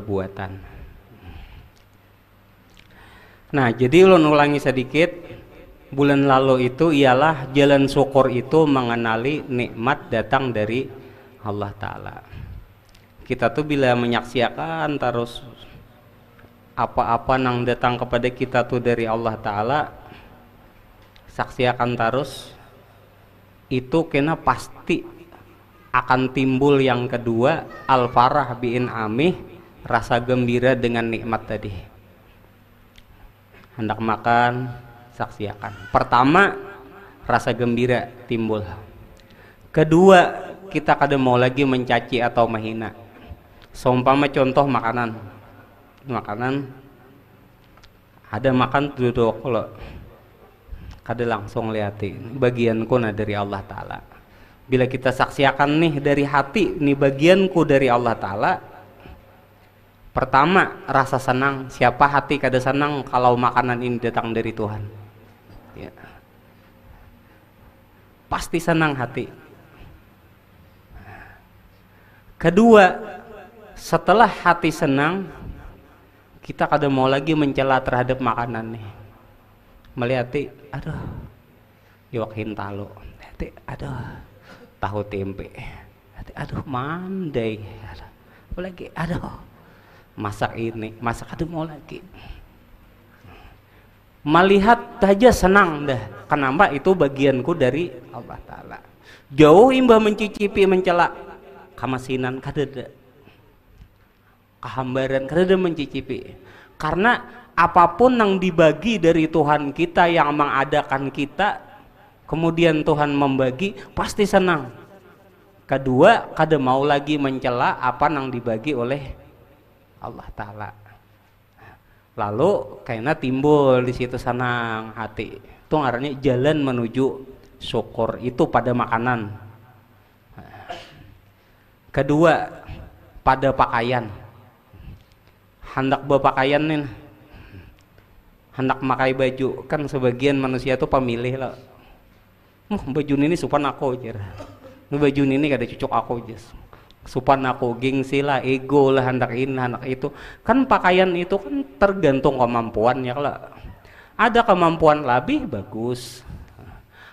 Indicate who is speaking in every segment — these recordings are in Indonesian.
Speaker 1: perbuatan. Nah, jadi ulun ulangi sedikit. Bulan lalu itu ialah jalan syukur itu mengenali nikmat datang dari Allah Ta'ala. Kita tuh bila menyaksikan terus apa-apa yang datang kepada kita tuh dari Allah Ta'ala, saksikan terus, itu kena pasti akan timbul yang kedua, al-farah bi'in amih, rasa gembira dengan nikmat tadi. Hendak makan, saksikan. Pertama, rasa gembira timbul. Kedua, kita kada mau lagi mencaci atau menghina. Seumpama contoh makanan, ada makan duduk lo, kada langsung lihati bagianku nah dari Allah Ta'ala. Bila kita saksikan nih dari hati, nih bagianku dari Allah Ta'ala, pertama rasa senang. Siapa hati kada senang kalau makanan ini datang dari Tuhan? Ya. Pasti senang hati. Kedua, setelah hati senang, kita kada mau lagi mencela terhadap makanan nih. Melihati, aduh, iwak hintalo, aduh, tahu tempe, aduh, mandai, apalagi, aduh, masak ini, masak, aduh, mau lagi. Melihat saja senang dah. Kenapa? Itu bagianku dari Allah Ta'ala. Jauh imbah mencicipi, mencela, kamasinan kadada, kehambaran kadada mencicipi. Karena apapun yang dibagi dari Tuhan kita, yang mengadakan kita, kemudian Tuhan membagi, pasti senang. Kedua, kada mau lagi mencela apa yang dibagi oleh Allah Ta'ala. Lalu kayaknya timbul di situ senang hati. Itu ngarannya jalan menuju syukur itu pada makanan. Kedua, pada pakaian. Hendak berpakaian nih, hendak pakai baju, kan sebagian manusia tuh pemilih lah. Baju ini supan aku aja. Baju ini kada cocok aku aja. Supan aku, gengsi lah, ego lah, hendak ini, hendak itu. Kan pakaian itu kan tergantung kemampuannya lah. Ada kemampuan lebih bagus.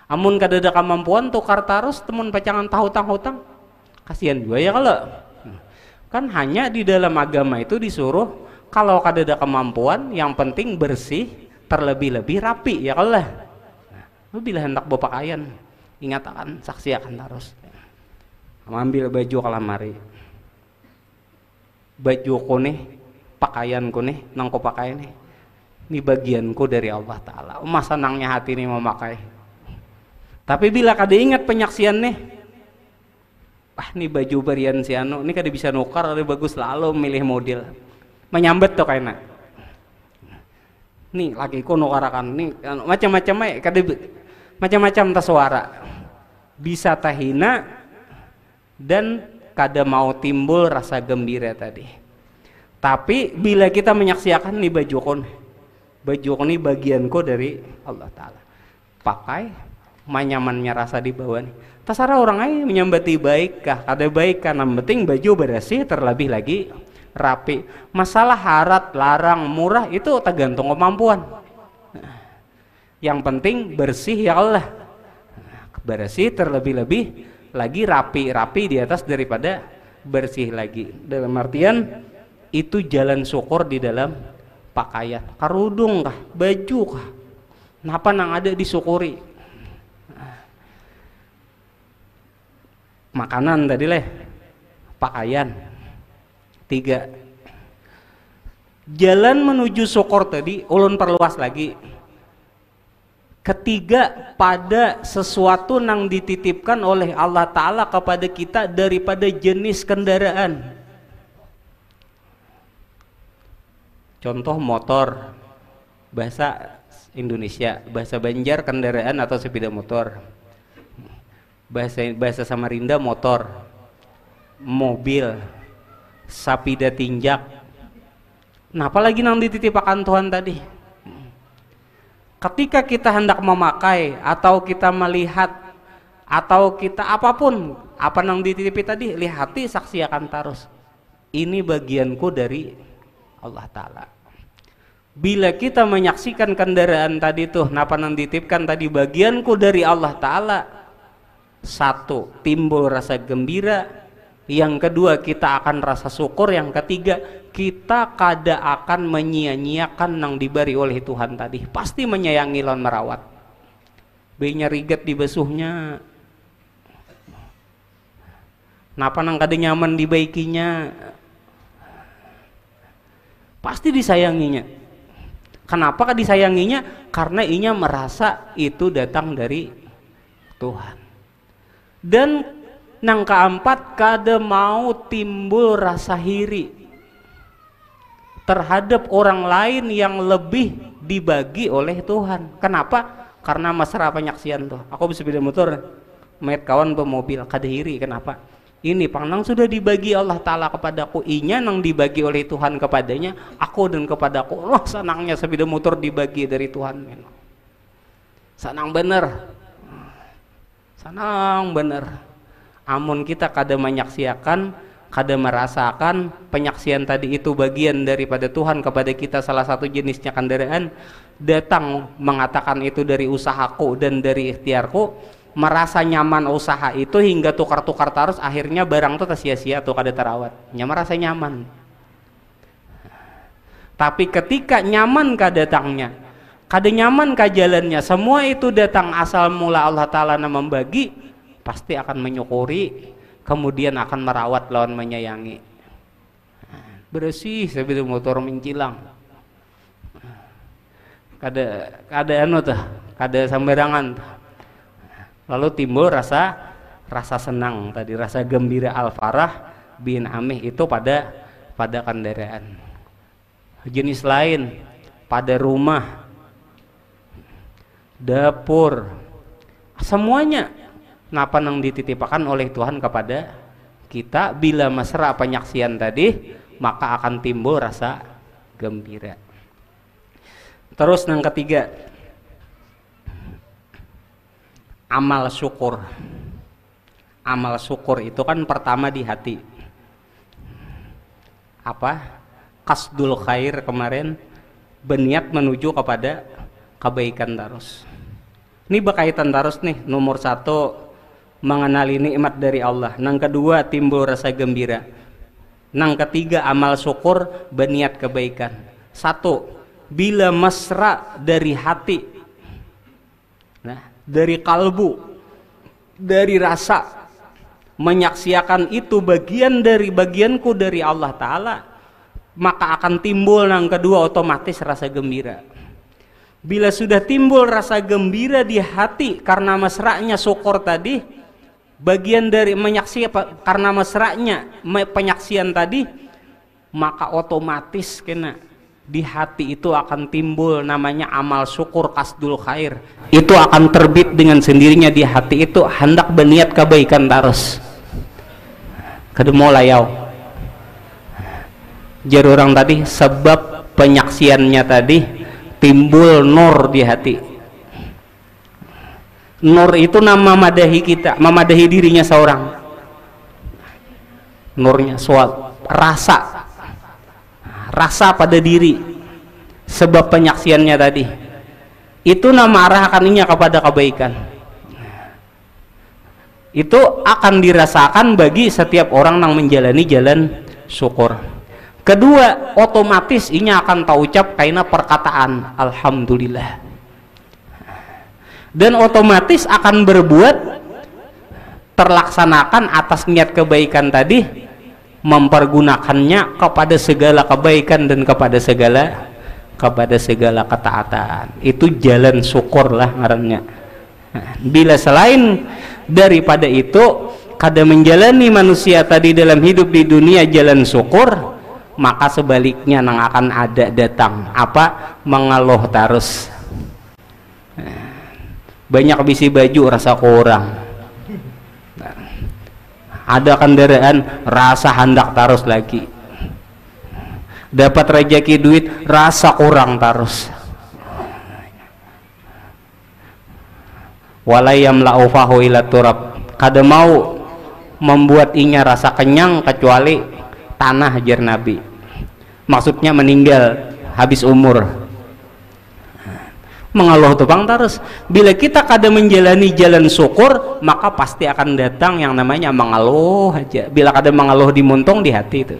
Speaker 1: Amun kada ada kemampuan tukar tarus temun pacangan tahutang-hutang. Kasihan juga ya kalau. Kan hanya di dalam agama itu disuruh kalau kada ada kemampuan, yang penting bersih, terlebih-lebih rapi ya kalau. Nah, bila hendak berpakaian, ingat akan saksikan terus. Ambil baju ke lamari, bajuku nih, pakaianku nih, nangko pakai nih, ini bagianku dari Allah Ta'ala. Masa senangnya hati nih memakai. Tapi bila kada ingat penyaksian nih, nih baju barian si anu, ini kada bisa nukar, ada bagus lalu milih model, menyambet tuh kayaknya. Nih lakiku nukarakan, nih macam-macam kada macam-macam suara, bisa tahina. Dan kada mau timbul rasa gembira tadi. Tapi bila kita menyaksikan nih bajuku nih bagianku dari Allah Ta'ala, pakai manyamannya rasa di bawah nih, terserah orang aja menyambati baik kah kada baik kah, yang penting baju bersih, terlebih lagi rapi. Masalah harat, larang, murah itu tergantung kemampuan. Yang penting bersih ya Allah, bersih, terlebih-lebih lagi rapi di atas daripada bersih lagi. Dalam artian itu jalan syukur di dalam pakaian, kerudung kah, baju kah, napa nang ada disyukuri. Makanan tadi leh, pakaian. 3, jalan menuju syukur tadi ulun perluas lagi. Ketiga, pada sesuatu yang dititipkan oleh Allah Ta'ala kepada kita daripada jenis kendaraan. Contoh motor, bahasa Indonesia, bahasa Banjar kendaraan atau sepeda motor. Bahasa Samarinda motor, mobil, sapida tinjak. Nah, apalagi yang dititipkan Tuhan tadi. Ketika kita hendak memakai atau kita melihat atau kita apapun apa yang dititipi tadi, lihati saksikan terus. ini bagianku dari Allah Ta'ala. Bila kita menyaksikan kendaraan tadi tuh, napa nang ditipkan tadi bagianku dari Allah Ta'ala, satu, timbul rasa gembira. Yang kedua, kita akan rasa syukur. Yang ketiga, kita kada akan menyia-nyiakan nang diberi oleh Tuhan tadi. Pasti menyayangi lan merawat. Beinya riget dibesuhnya, napa nang kada nyaman dibaikinya, pasti disayanginya. Kenapa kada disayanginya? Karena inya merasa itu datang dari Tuhan. Dan nang keempat, kada mau timbul rasa iri terhadap orang lain yang lebih dibagi oleh Tuhan. Kenapa? Karena mesra penyaksian tuh. Aku sepeda motor, met kawan bermobil, kada iri. Kenapa? Ini panang sudah dibagi Allah Ta'ala kepadaku, inya nang dibagi oleh Tuhan kepadanya, aku dan kepadaku. Loh, senangnya sepeda motor dibagi dari Tuhan. Senang bener, senang bener. Amun kita kada menyaksiakan, kada merasakan penyaksian tadi itu bagian daripada Tuhan kepada kita, salah satu jenisnya kendaraan, datang mengatakan itu dari usahaku dan dari ikhtiarku, merasa nyaman usaha itu hingga tukar-tukar terus, akhirnya barang itu sia-sia tuh kada terawat, merasa nyaman. Tapi ketika nyaman datangnya, kada nyaman jalannya, semua itu datang asal mula Allah Ta'ala membagi, pasti akan menyukuri, kemudian akan merawat lawan menyayangi. Bersih sepeda motor mencilang, kada anu tuh, kada sembarangan. Lalu timbul rasa senang tadi, rasa gembira al-farah bin amih itu pada kendaraan. Jenis lain pada rumah, dapur, semuanya napa nang dititipakan oleh Tuhan kepada kita. Bila mesra penyaksian tadi, maka akan timbul rasa gembira. Terus yang ketiga, amal syukur. Amal syukur itu kan pertama di hati. Apa? Qasdul khair kemarin, berniat menuju kepada kebaikan terus. Ini berkaitan terus nih. Nomor satu, mengenali nikmat dari Allah. Yang kedua, timbul rasa gembira. Yang ketiga, amal syukur, berniat kebaikan. Satu, bila mesra dari hati, nah, dari kalbu, dari rasa, menyaksiakan itu bagianku dari Allah Ta'ala, maka akan timbul yang kedua otomatis rasa gembira. Bila sudah timbul rasa gembira di hati karena mesranya syukur tadi, bagian dari menyaksikan karena mesranya penyaksian tadi, maka otomatis kena di hati itu akan timbul namanya amal syukur, qasdul khair. Itu akan terbit dengan sendirinya di hati itu, hendak berniat kebaikan terus. Kedua layau jar orang tadi, sebab penyaksiannya tadi timbul nur di hati. Nur itu nama madahi kita, memadahi dirinya seorang. Nurnya suatu rasa pada diri, sebab penyaksiannya tadi itu nama arahkannya kepada kebaikan. Itu akan dirasakan bagi setiap orang yang menjalani jalan syukur. Kedua, otomatis ini akan tahu ucap karena perkataan alhamdulillah, dan otomatis akan berbuat terlaksanakan atas niat kebaikan tadi, mempergunakannya kepada segala kebaikan dan kepada segala ketaatan. Itu jalan syukur lah ngarannya. Bila selain daripada itu kada menjalani manusia tadi dalam hidup di dunia jalan syukur, maka sebaliknya nang akan ada datang apa? Mengeluh terus. Banyak bisi baju rasa kurang, ada kendaraan rasa hendak terus lagi, dapat rezeki duit rasa kurang terus. Walayam la'ufahu ila turab, kada mau membuat inya rasa kenyang kecuali tanah ajar Nabi, maksudnya meninggal habis umur. Mengeluh tupang terus. Bila kita kada menjalani jalan syukur, maka pasti akan datang yang namanya mengeluh aja. Bila kada mengeluh di muntung di hati itu.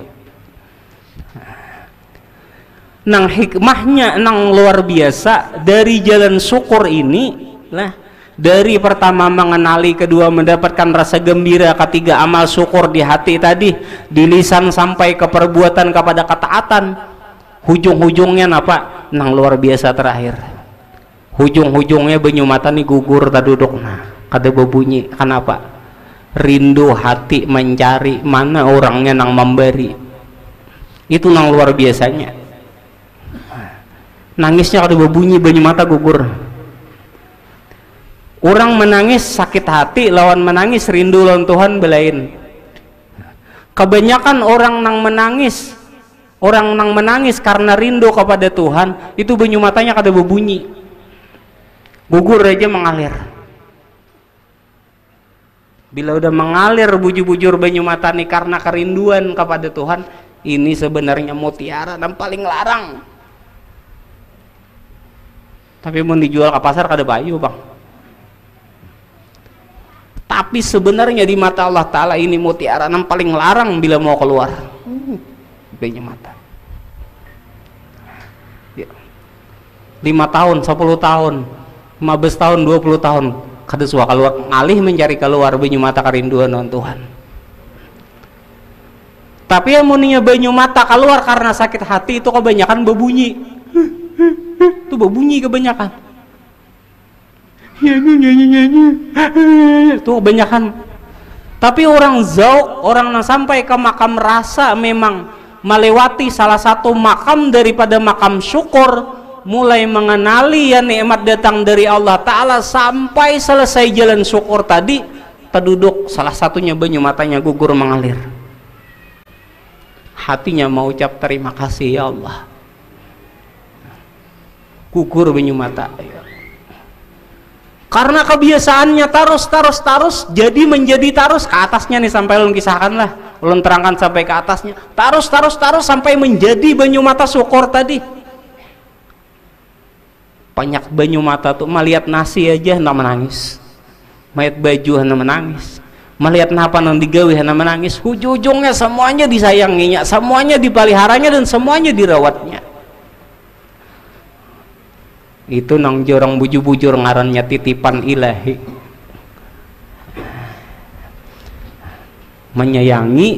Speaker 1: Nang hikmahnya nang luar biasa dari jalan syukur ini lah, dari pertama mengenali, kedua mendapatkan rasa gembira, ketiga amal syukur di hati tadi, di lisan sampai ke perbuatan kepada ketaatan, hujung-hujungnya apa? Nang luar biasa terakhir. Hujung-hujungnya banyu mata nih gugur tak duduk, nah kada berbunyi. Kenapa? Rindu hati mencari mana orangnya nang memberi. Itu nang luar biasanya. Nangisnya kada berbunyi, banyu mata gugur. Orang menangis sakit hati lawan menangis rindu lawan Tuhan belain. Kebanyakan orang nang menangis karena rindu kepada Tuhan, itu banyu matanya kada berbunyi, gugur aja mengalir. Bila udah mengalir bujur-bujur banyu mata nih karena kerinduan kepada Tuhan, ini sebenarnya mutiara dan paling larang. Tapi mau dijual ke pasar kada bayu bang. Tapi sebenarnya di mata Allah Ta'ala ini mutiara yang paling larang bila mau keluar. Banyu mata. 5 tahun, 10 tahun, 15 tahun, 20 tahun kada suka keluar, ngalih mencari keluar banyu mata kerinduan dengan Tuhan. Tapi yang muninya banyu mata keluar karena sakit hati itu kebanyakan berbunyi. Itu berbunyi kebanyakan. Itu kebanyakan. Tapi orang zauq, orang yang sampai ke makam rasa, memang melewati salah satu makam daripada makam syukur, mulai mengenali ya nikmat datang dari Allah Ta'ala sampai selesai jalan syukur tadi, terduduk salah satunya banyu matanya gugur mengalir. Hatinya mau ucap terima kasih ya Allah, gugur banyu mata. Karena kebiasaannya tarus jadi menjadi tarus ke atasnya nih, sampai ulun kisahkan lah, ulun terangkan sampai ke atasnya, tarus sampai menjadi banyu mata syukur tadi. Banyak banyu mata tuh melihat nasi aja hendak menangis, melihat baju hendak menangis, melihat napa nang digawe hendak menangis. Ujung-ujungnya semuanya disayanginya, semuanya dipeliharanya, dan semuanya dirawatnya. Itu nang jorong bujur-bujur ngarannya titipan ilahi. Menyayangi,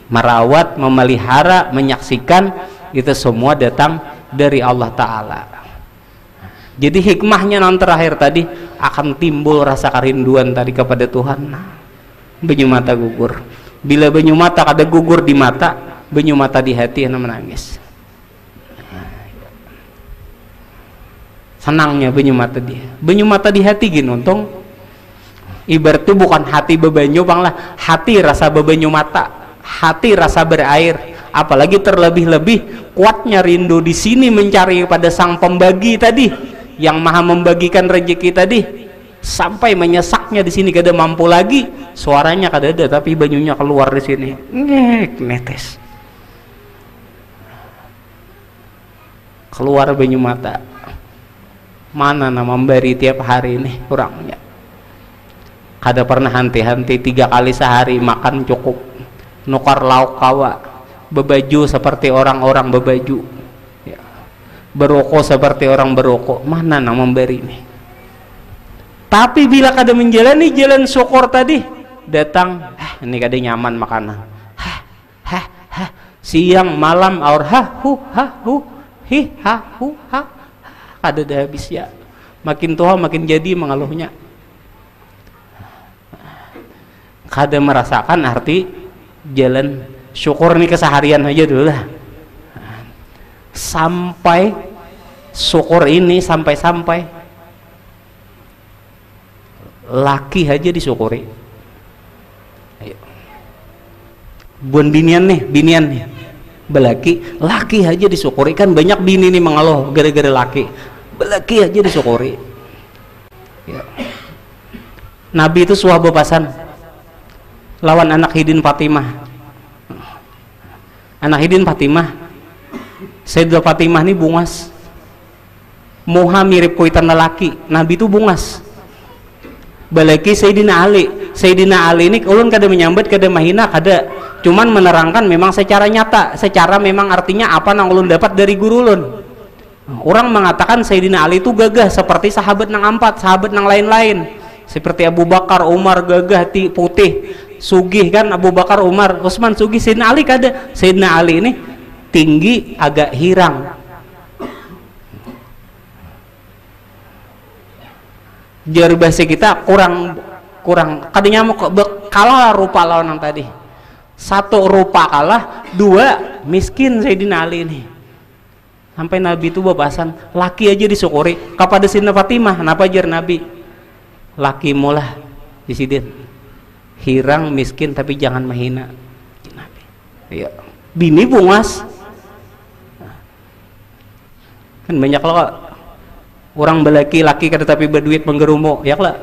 Speaker 1: merawat, memelihara, menyaksikan, itu semua datang dari Allah Ta'ala. Jadi hikmahnya nang terakhir tadi akan timbul rasa kerinduan tadi kepada Tuhan. Banyu mata gugur. Bila banyu mata kada gugur di mata, banyu mata di hati yang menangis. Senangnya banyu mata dia, banyu mata di hati gini untung. Ibarat itu bukan hati bebanyu bang lah, hati rasa bebanyu mata, hati rasa berair. Apalagi terlebih-lebih kuatnya rindu di sini mencari pada sang pembagi tadi, yang maha membagikan rezeki tadi, sampai menyesaknya di sini kada mampu lagi, suaranya kada ada tapi banyunya keluar di sini, netes keluar banyu mata. Mana nama memberi tiap hari ini orangnya, kada pernah henti-henti 3 kali sehari makan cukup, nukar lauk kawa, bebaju seperti orang-orang bebaju ya, berokok seperti orang berokok. Mana nama memberi ini. Tapi bila kada menjalani jalan syukur tadi, datang ini kada nyaman makanan, siang malam aur ada dah habis ya, makin tua makin jadi mengeluhnya, kada merasakan arti jalan syukur nih keseharian aja dulu lah. Sampai syukur ini sampai laki aja disyukuri. Ayo. Buan binian nih belaki, laki aja disyukuri. Kan banyak bini nih mengeluh gara-gara laki, belaki aja disyukuri ya. Nabi itu suah bepasan lawan anak Hidin Fatimah, anak Hidin Fatimah, Sayyidah Fatimah ini bungas, moha mirip kuitan lelaki, Nabi itu bungas. Balaki Sayyidina Ali ini ulun kada menyambut, kada mahina, kada, cuman menerangkan memang secara nyata, secara memang artinya apa nang ulun dapat dari guru ulun. Orang mengatakan Sayyidina Ali itu gagah seperti sahabat nang empat, sahabat nang lain-lain, seperti Abu Bakar, Umar, gagah, putih, sugih kan, Abu Bakar, Umar, Utsman sugih. Sayyidina Ali kada. Sayyidina Ali ini tinggi, agak hirang. Jar bahasa kita kurang kadanya mau kalah rupa lawan yang tadi. Satu rupa kalah, dua miskin Sayyidina Ali ini. Sampai Nabi itu babasan, laki aja disyukuri. Kepada Sayyidina Fatimah, kenapa jar Nabi? Laki mulah disidin. Hirang, miskin, tapi jangan menghina. Nabi. Iya. Bini bungas. Kan banyak loh orang belaki laki kada tapi berduit menggerumo, ya lah.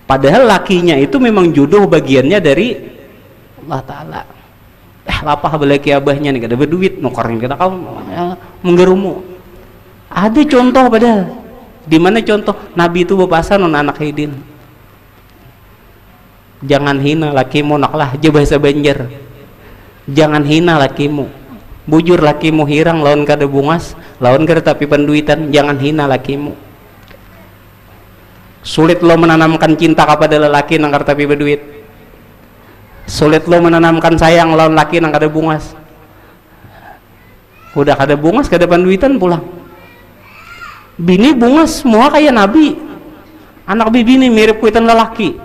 Speaker 1: Padahal lakinya itu memang jodoh bagiannya dari Allah Ta'ala. Lapah belaki abahnya nih kada berduit, nukerin kada kau menggerumo. Ada contoh padahal. Di mana contoh? Nabi itu bepasan non anak Hidin. Jangan hina lakimu, naklah aja bahasa Banjar. Jangan hina lakimu. Bujur lakimu hirang lawan kada bungas, lawan kada tapi penduitan, jangan hina lakimu. Sulit lo menanamkan cinta kepada lelaki nang kada tapi berduit. Sulit lo menanamkan sayang lawan laki nang kada bungas. Udah kada bungas, kada penduitan pulang. Bini bungas semua kayak Nabi. Anak bibi ini mirip kuitan lelaki.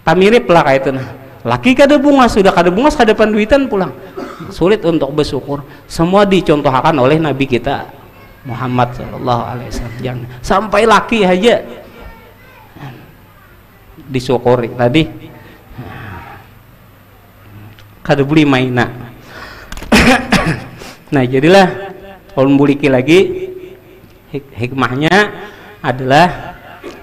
Speaker 1: Tak mirip lah kayak itu nah. Laki kada bungas, sudah kada bungas, kada penduitan pulang. Sulit untuk bersyukur. Semua dicontohkan oleh Nabi kita Muhammad sallallahu alaihi wasallam. Sampai laki aja disyukuri tadi. Kada beli mainan. Nah, jadilah kalau memiliki lagi hikmahnya adalah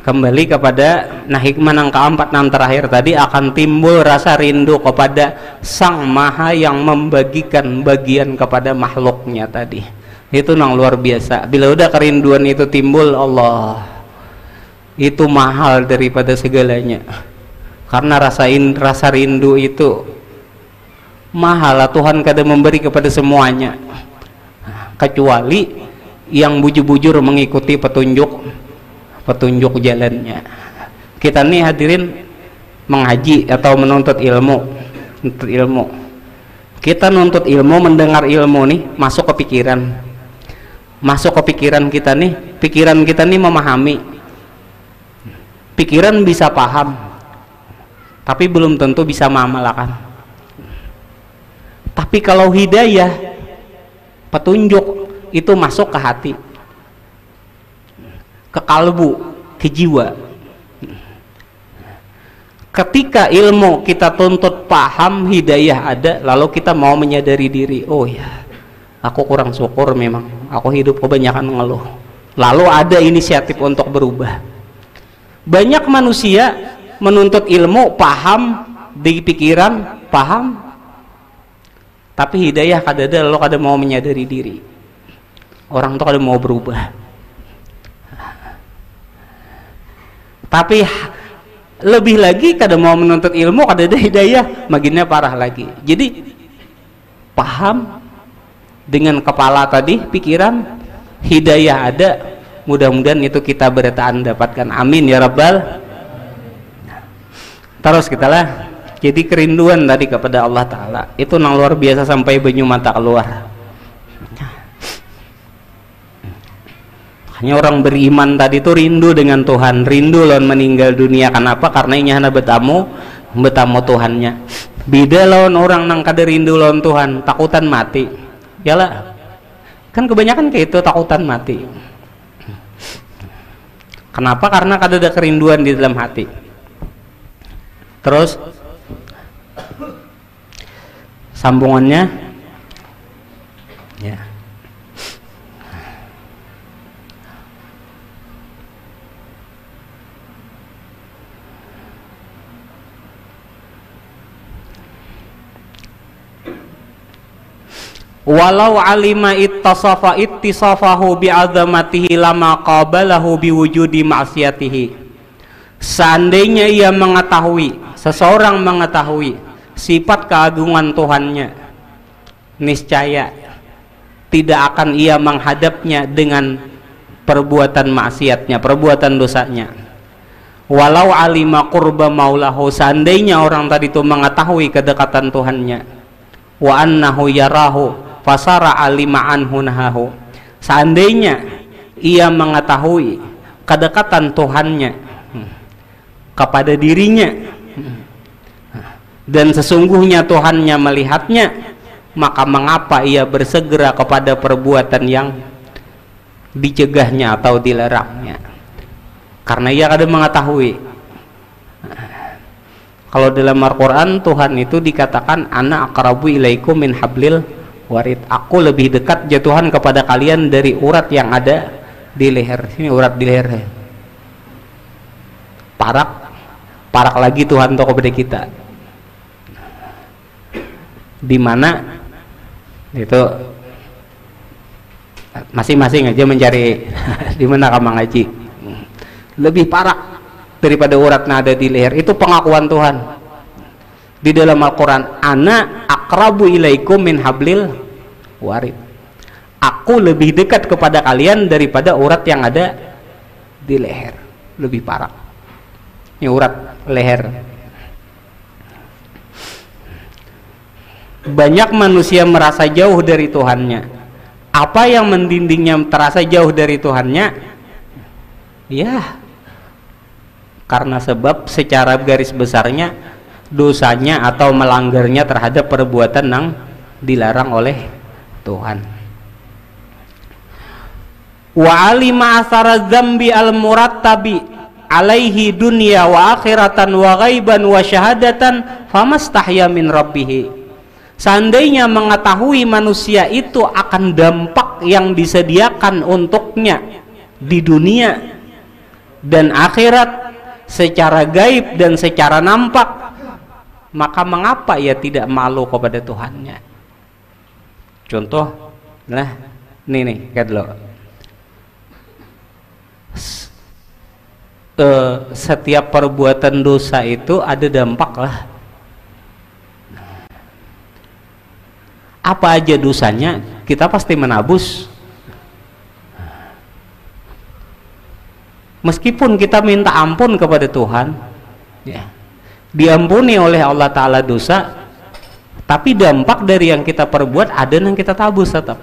Speaker 1: kembali kepada hikmah yang keempat yang terakhir tadi, akan timbul rasa rindu kepada Sang Maha yang membagikan bagian kepada makhluknya tadi. Itu yang luar biasa. Bila udah kerinduan itu timbul, Allah itu mahal daripada segalanya. Karena rasa rindu itu mahal. Tuhan kada memberi kepada semuanya, kecuali yang bujur-bujur mengikuti petunjuk jalannya. Kita nih hadirin mengaji atau menuntut ilmu. Kita nuntut ilmu, mendengar ilmu nih masuk ke pikiran kita nih. Pikiran kita nih memahami. Pikiran bisa paham, tapi belum tentu bisa mengamalkan. Tapi kalau hidayah, petunjuk itu masuk ke hati, ke kalbu, ke jiwa. Ketika ilmu kita tuntut paham, hidayah ada, lalu kita mau menyadari diri, oh ya, aku kurang syukur memang, aku hidup kebanyakan ngeluh. Lalu ada inisiatif untuk berubah. Banyak manusia menuntut ilmu, paham di pikiran, paham, tapi hidayah kada ada, lalu kada mau menyadari diri. Orang tuh kada mau berubah. Tapi lebih lagi kada mau menuntut ilmu, kada ada hidayah, makinnya parah lagi. Jadi paham dengan kepala tadi, pikiran, hidayah ada, mudah-mudahan itu kita bertaan dapatkan, amin ya rabbal. Terus kita lah, jadi kerinduan tadi kepada Allah Ta'ala itu nang luar biasa sampai banyu mata keluar. Hanya orang beriman tadi itu rindu dengan Tuhan, rindu lawan meninggal dunia. Kenapa? Karena ini hanya betamu Tuhannya. Beda lawan orang nang kada rindu lawan Tuhan, takutan mati. Yalah, kan kebanyakan kayak itu, takutan mati. Kenapa? Karena kada ada kerinduan di dalam hati. Terus sambungannya, ya. walau alima ittisafahu bi'azamatihi lama qabalahu biwujudi ma'siyatihi. Seandainya ia mengetahui, seseorang mengetahui sifat keagungan Tuhannya, niscaya tidak akan ia menghadapnya dengan perbuatan maksiatnya, perbuatan dosanya. Walau alima qurba maulahu, seandainya orang tadi itu mengetahui kedekatan Tuhannya, wa annahu yarahu fasara alima anhu nahahu, seandainya ia mengetahui kedekatan Tuhannya kepada dirinya dan sesungguhnya Tuhannya melihatnya, maka mengapa ia bersegera kepada perbuatan yang dicegahnya atau dilarangnya? Karena ia kadang mengetahui. Kalau dalam Al-Quran Tuhan itu dikatakan ana aqrabu ilaikum min hablil warid, aku lebih dekat jatuhan kepada kalian dari urat yang ada di leher. Ini urat di leher, parak lagi Tuhan tuh kepada kita, di mana itu masing-masing aja mencari di mana kamar ngaji lebih parah daripada urat nada di leher. Itu pengakuan Tuhan di dalam Al-Quran, ana aqrabu ilaikum min hablil warid, aku lebih dekat kepada kalian daripada urat yang ada di leher. Lebih parah ini urat leher. Banyak manusia merasa jauh dari Tuhannya. Apa yang mendindingnya terasa jauh dari Tuhannya? Ya, karena sebab secara garis besarnya dosanya atau melanggarnya terhadap perbuatan yang dilarang oleh Tuhan. Wa alima asara dzambi al murattabi alaihi dunya wa akhiratan wa ghaiban wa syahadatan famastahya min rabbih. Seandainya mengetahui manusia itu akan dampak yang disediakan untuknya di dunia dan akhirat secara gaib dan secara nampak, maka mengapa ia tidak malu kepada Tuhannya? Contoh, nah nih lihat lo, setiap perbuatan dosa itu ada dampak lah. Apa aja dosanya kita pasti menabus. Meskipun kita minta ampun kepada Tuhan, ya, diampuni oleh Allah Ta'ala dosa, tapi dampak dari yang kita perbuat ada yang kita tabus tetap.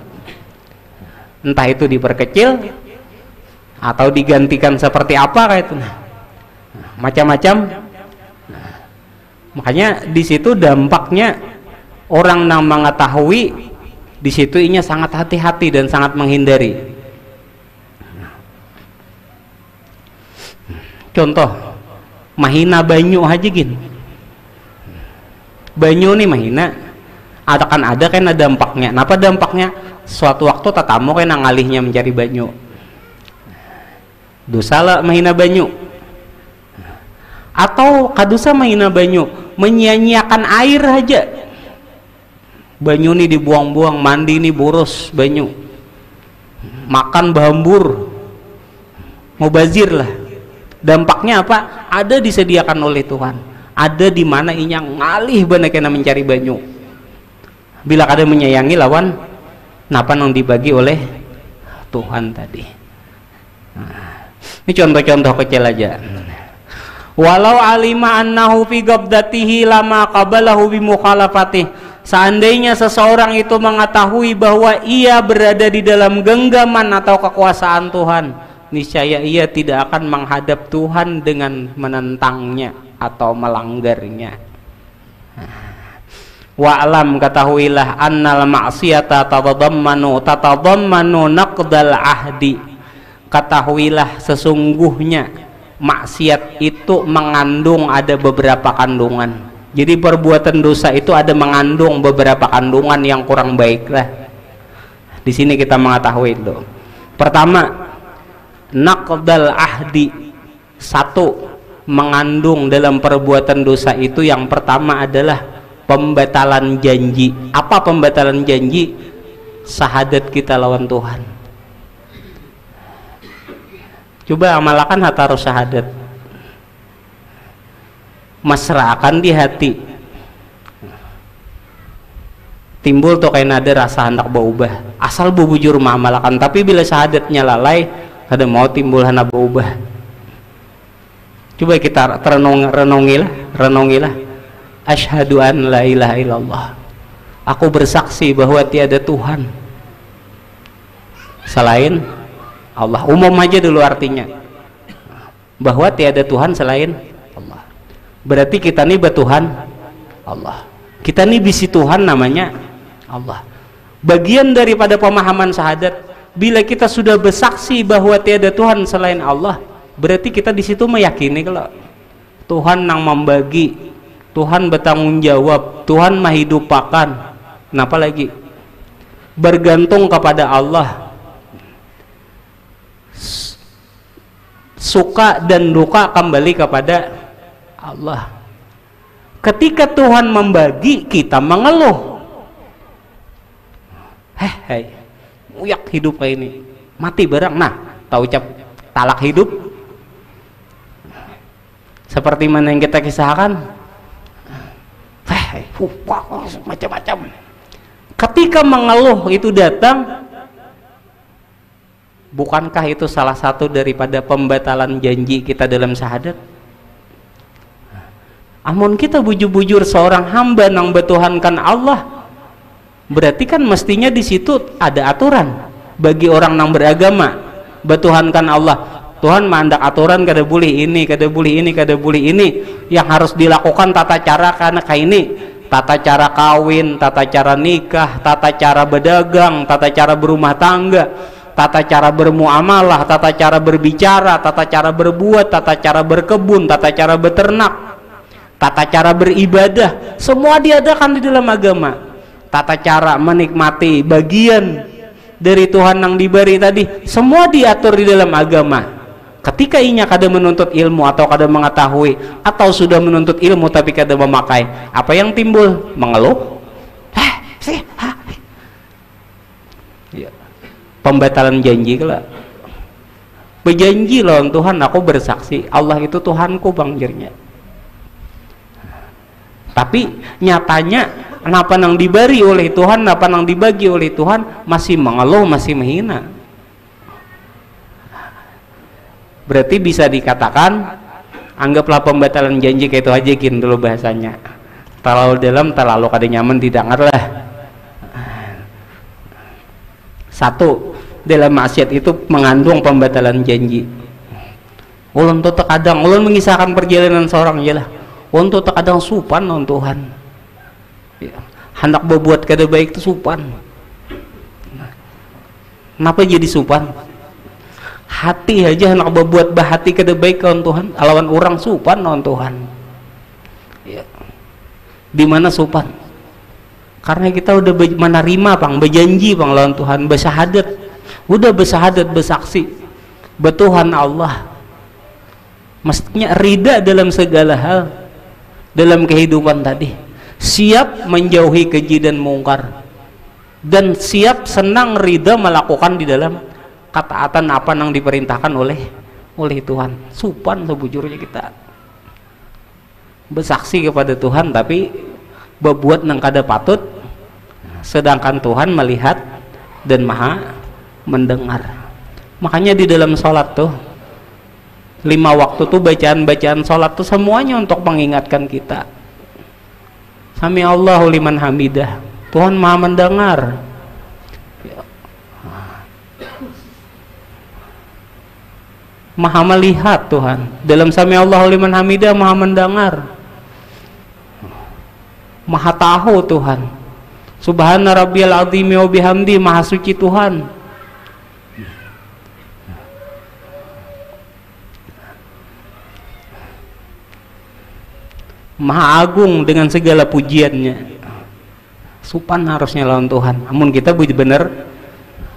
Speaker 1: Entah itu diperkecil atau digantikan seperti apa kayak itu, macam-macam. Makanya di situ dampaknya orang yang mengetahui, di situ inya sangat hati-hati dan sangat menghindari. Contoh, mahina banyu aja gin. Banyu nih mahina, ada kan dampaknya. Napa dampaknya? Suatu waktu tatamu kan ngalihnya mencari banyu. Dosa lah mahina banyu. Atau kadusa mahina banyu, menyia-nyiakan air aja. Banyu nih dibuang-buang, mandi nih boros banyu. Makan bahambur. Mubazir lah. Dampaknya apa? Ada disediakan oleh Tuhan. Ada di mana inya ngalih benar kena mencari banyu. Bila kada menyayangi lawan, napa yang dibagi oleh Tuhan tadi. Nah, ini contoh-contoh kecil aja. Walau alima annahu fi qabdatihi lama qabalahu bi mukhalafatih. Seandainya seseorang itu mengetahui bahwa ia berada di dalam genggaman atau kekuasaan Tuhan, niscaya ia tidak akan menghadap Tuhan dengan menentangnya atau melanggarnya. Wa'lam, ketahuilah, annal ma'siyata tatadammanu naqdal ahdi. Ketahuilah sesungguhnya maksiat itu mengandung ada beberapa kandungan. Jadi perbuatan dosa itu ada mengandung beberapa kandungan yang kurang baik lah. Di sini kita mengetahui itu. Pertama, naqdal ahdi. Satu, mengandung dalam perbuatan dosa itu yang pertama adalah pembatalan janji. Apa pembatalan janji? syahadat kita lawan Tuhan. Coba amalkan hatta syahadat, mesraakan di hati, timbul tuh kayak ada rasa hendak berubah, asal bubujur amalkan. Tapi bila syahadatnya lalai, ada mau timbul hendak berubah. Coba kita renungilah. Asyhadu an la ilaha illallah, aku bersaksi bahwa tiada Tuhan selain Allah. Umum aja dulu artinya, bahwa tiada Tuhan selain Allah. Berarti kita nih bertuhan Allah, kita nih bisi Tuhan namanya Allah. Bagian daripada pemahaman syahadat, bila kita sudah bersaksi bahwa tiada Tuhan selain Allah, berarti kita di situ meyakini kalau Tuhan yang membagi, Tuhan bertanggung jawab, Tuhan menghidupakan. Kenapa lagi? Bergantung kepada Allah. Suka dan duka kembali kepada Allah. Ketika Tuhan membagi, kita mengeluh. Uyak hidup kayak ini, mati barang. Nah, tahu ucap talak hidup. Seperti mana yang kita kisahkan, macam-macam. Ketika mengeluh itu datang, bukankah itu salah satu daripada pembatalan janji kita dalam syahadat? Amun kita bujur-bujur seorang hamba yang bertuhankan Allah, berarti kan mestinya di situ ada aturan bagi orang yang beragama bertuhankan Allah. Tuhan mandak aturan, kada boleh ini, kada boleh ini, kada boleh ini, yang harus dilakukan tata cara karena kayak ini, tata cara kawin, tata cara nikah, tata cara berdagang, tata cara berumah tangga, tata cara bermuamalah, tata cara berbicara, tata cara berbuat, tata cara berkebun, tata cara beternak, tata cara beribadah, semua diadakan di dalam agama. Tata cara menikmati bagian dari Tuhan yang diberi tadi, semua diatur di dalam agama. Ketika inya kada menuntut ilmu atau kada mengetahui, atau sudah menuntut ilmu tapi kada memakai, apa yang timbul? Mengeluh. Pembatalan janji kala. Berjanji lawan Tuhan, aku bersaksi Allah itu Tuhanku bangjirnya. Tapi nyatanya kenapa nang diberi oleh Tuhan, kenapa nang dibagi oleh Tuhan masih mengeluh, masih menghina. Berarti bisa dikatakan, anggaplah pembatalan janji kayak itu aja kin dulu bahasanya. Terlalu dalam, terlalu kada nyaman, tidak ngerlah. Satu, dalam maksiat itu mengandung pembatalan janji. Ulun tuh terkadang, ulun mengisahkan perjalanan seorang aja lah. Ulun tuh terkadang supan non Tuhan. Hendak berbuat kada baik itu supan. Kenapa jadi supan? Hati aja hendak berbuat bahati kada baik kawan Tuhan, alawan orang supan non Tuhan. Ya. Di mana supan? Karena kita udah menerima pang, berjanji pang lawan Tuhan, bersyahadat, udah bersyahadat, bersaksi bertuhan Allah. Mestinya rida dalam segala hal dalam kehidupan tadi, siap menjauhi keji dan mungkar, dan siap senang rida melakukan di dalam ketaatan apa yang diperintahkan oleh Tuhan. Supan sebujurnya kita bersaksi kepada Tuhan tapi berbuat nang kada patut, sedangkan Tuhan melihat dan maha mendengar. Makanya di dalam sholat tuh 5 waktu tuh bacaan sholat tuh semuanya untuk mengingatkan kita. Sami Allahu liman hamidah, Tuhan maha mendengar. Maha melihat Tuhan. Dalam Sami Allahu liman hamidah maha mendengar, maha tahu Tuhan. Subhana rabbiyal azimi wa bihamdi, maha suci Tuhan. Maha agung dengan segala pujiannya. Supan harusnya lawan Tuhan. Namun kita benar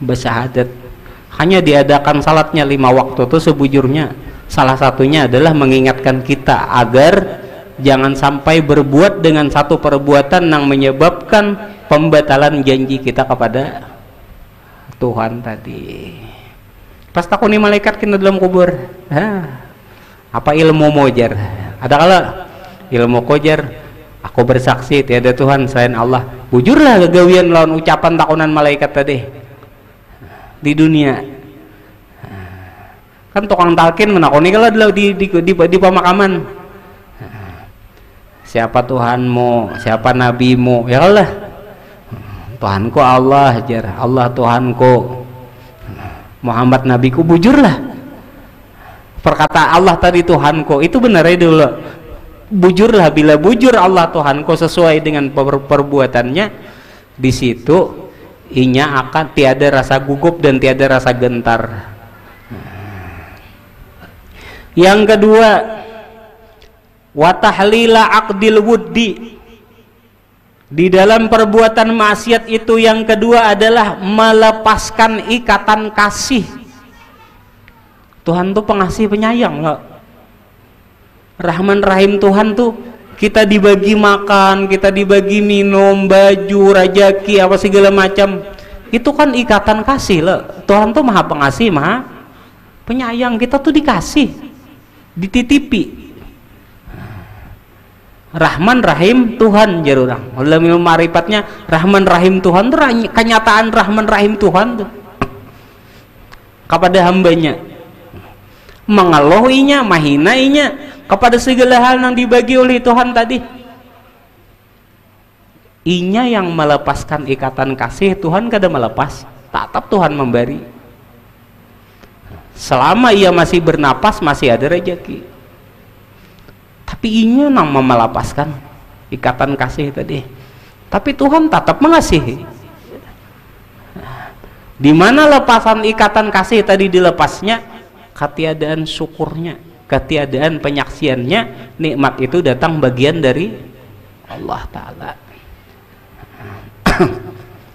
Speaker 1: bersyahadat. Hanya diadakan salatnya 5 waktu itu sebujurnya salah satunya adalah mengingatkan kita agar jangan sampai berbuat dengan satu perbuatan yang menyebabkan pembatalan janji kita kepada Tuhan tadi. Pas takuni malaikat kena dalam kubur, apa ilmu mojar? Ada kala ilmu kojar, aku bersaksi tiada Tuhan selain Allah. Bujurlah gagawian lawan ucapan takunan malaikat tadi di dunia. Kan tukang talkin menakuni kalau di pemakaman. Siapa Tuhanmu, siapa nabimu? Ya Allah, Tuhanku Allah, jar Allah Tuhanku, Muhammad nabiku. Bujurlah perkata Allah tadi Tuhanku itu benar itu dulu. Bujurlah, bila bujur Allah Tuhanku sesuai dengan perbuatannya, di situ inya akan tiada rasa gugup dan tiada rasa gentar. Yang kedua, wa tahlila aqdil wuddi. Di dalam perbuatan maksiat itu yang kedua adalah melepaskan ikatan kasih. Tuhan tuh pengasih penyayang loh. Rahman Rahim Tuhan tuh, kita dibagi makan, kita dibagi minum, baju, rajaki, apa segala macam. Itu kan ikatan kasih loh. Tuhan tuh maha pengasih, maha penyayang. Kita tuh dikasih, dititipi. Rahman Rahim Tuhan jarurang. Dalam ilmu marifatnya Rahman Rahim Tuhan itu kenyataan Rahman Rahim Tuhan tuh kepada hambanya, mengeluhinya, mahinainya kepada segala hal yang dibagi oleh Tuhan tadi. Inya yang melepaskan ikatan kasih, Tuhan kada melepas, tetap Tuhan memberi. Selama ia masih bernapas masih ada rezeki. Tapi inya nang melepaskan ikatan kasih tadi. Tapi Tuhan tetap mengasihi. Di mana lepasan ikatan kasih tadi dilepasnya? Ketiadaan syukurnya, ketiadaan penyaksiannya, nikmat itu datang bagian dari Allah Ta'ala.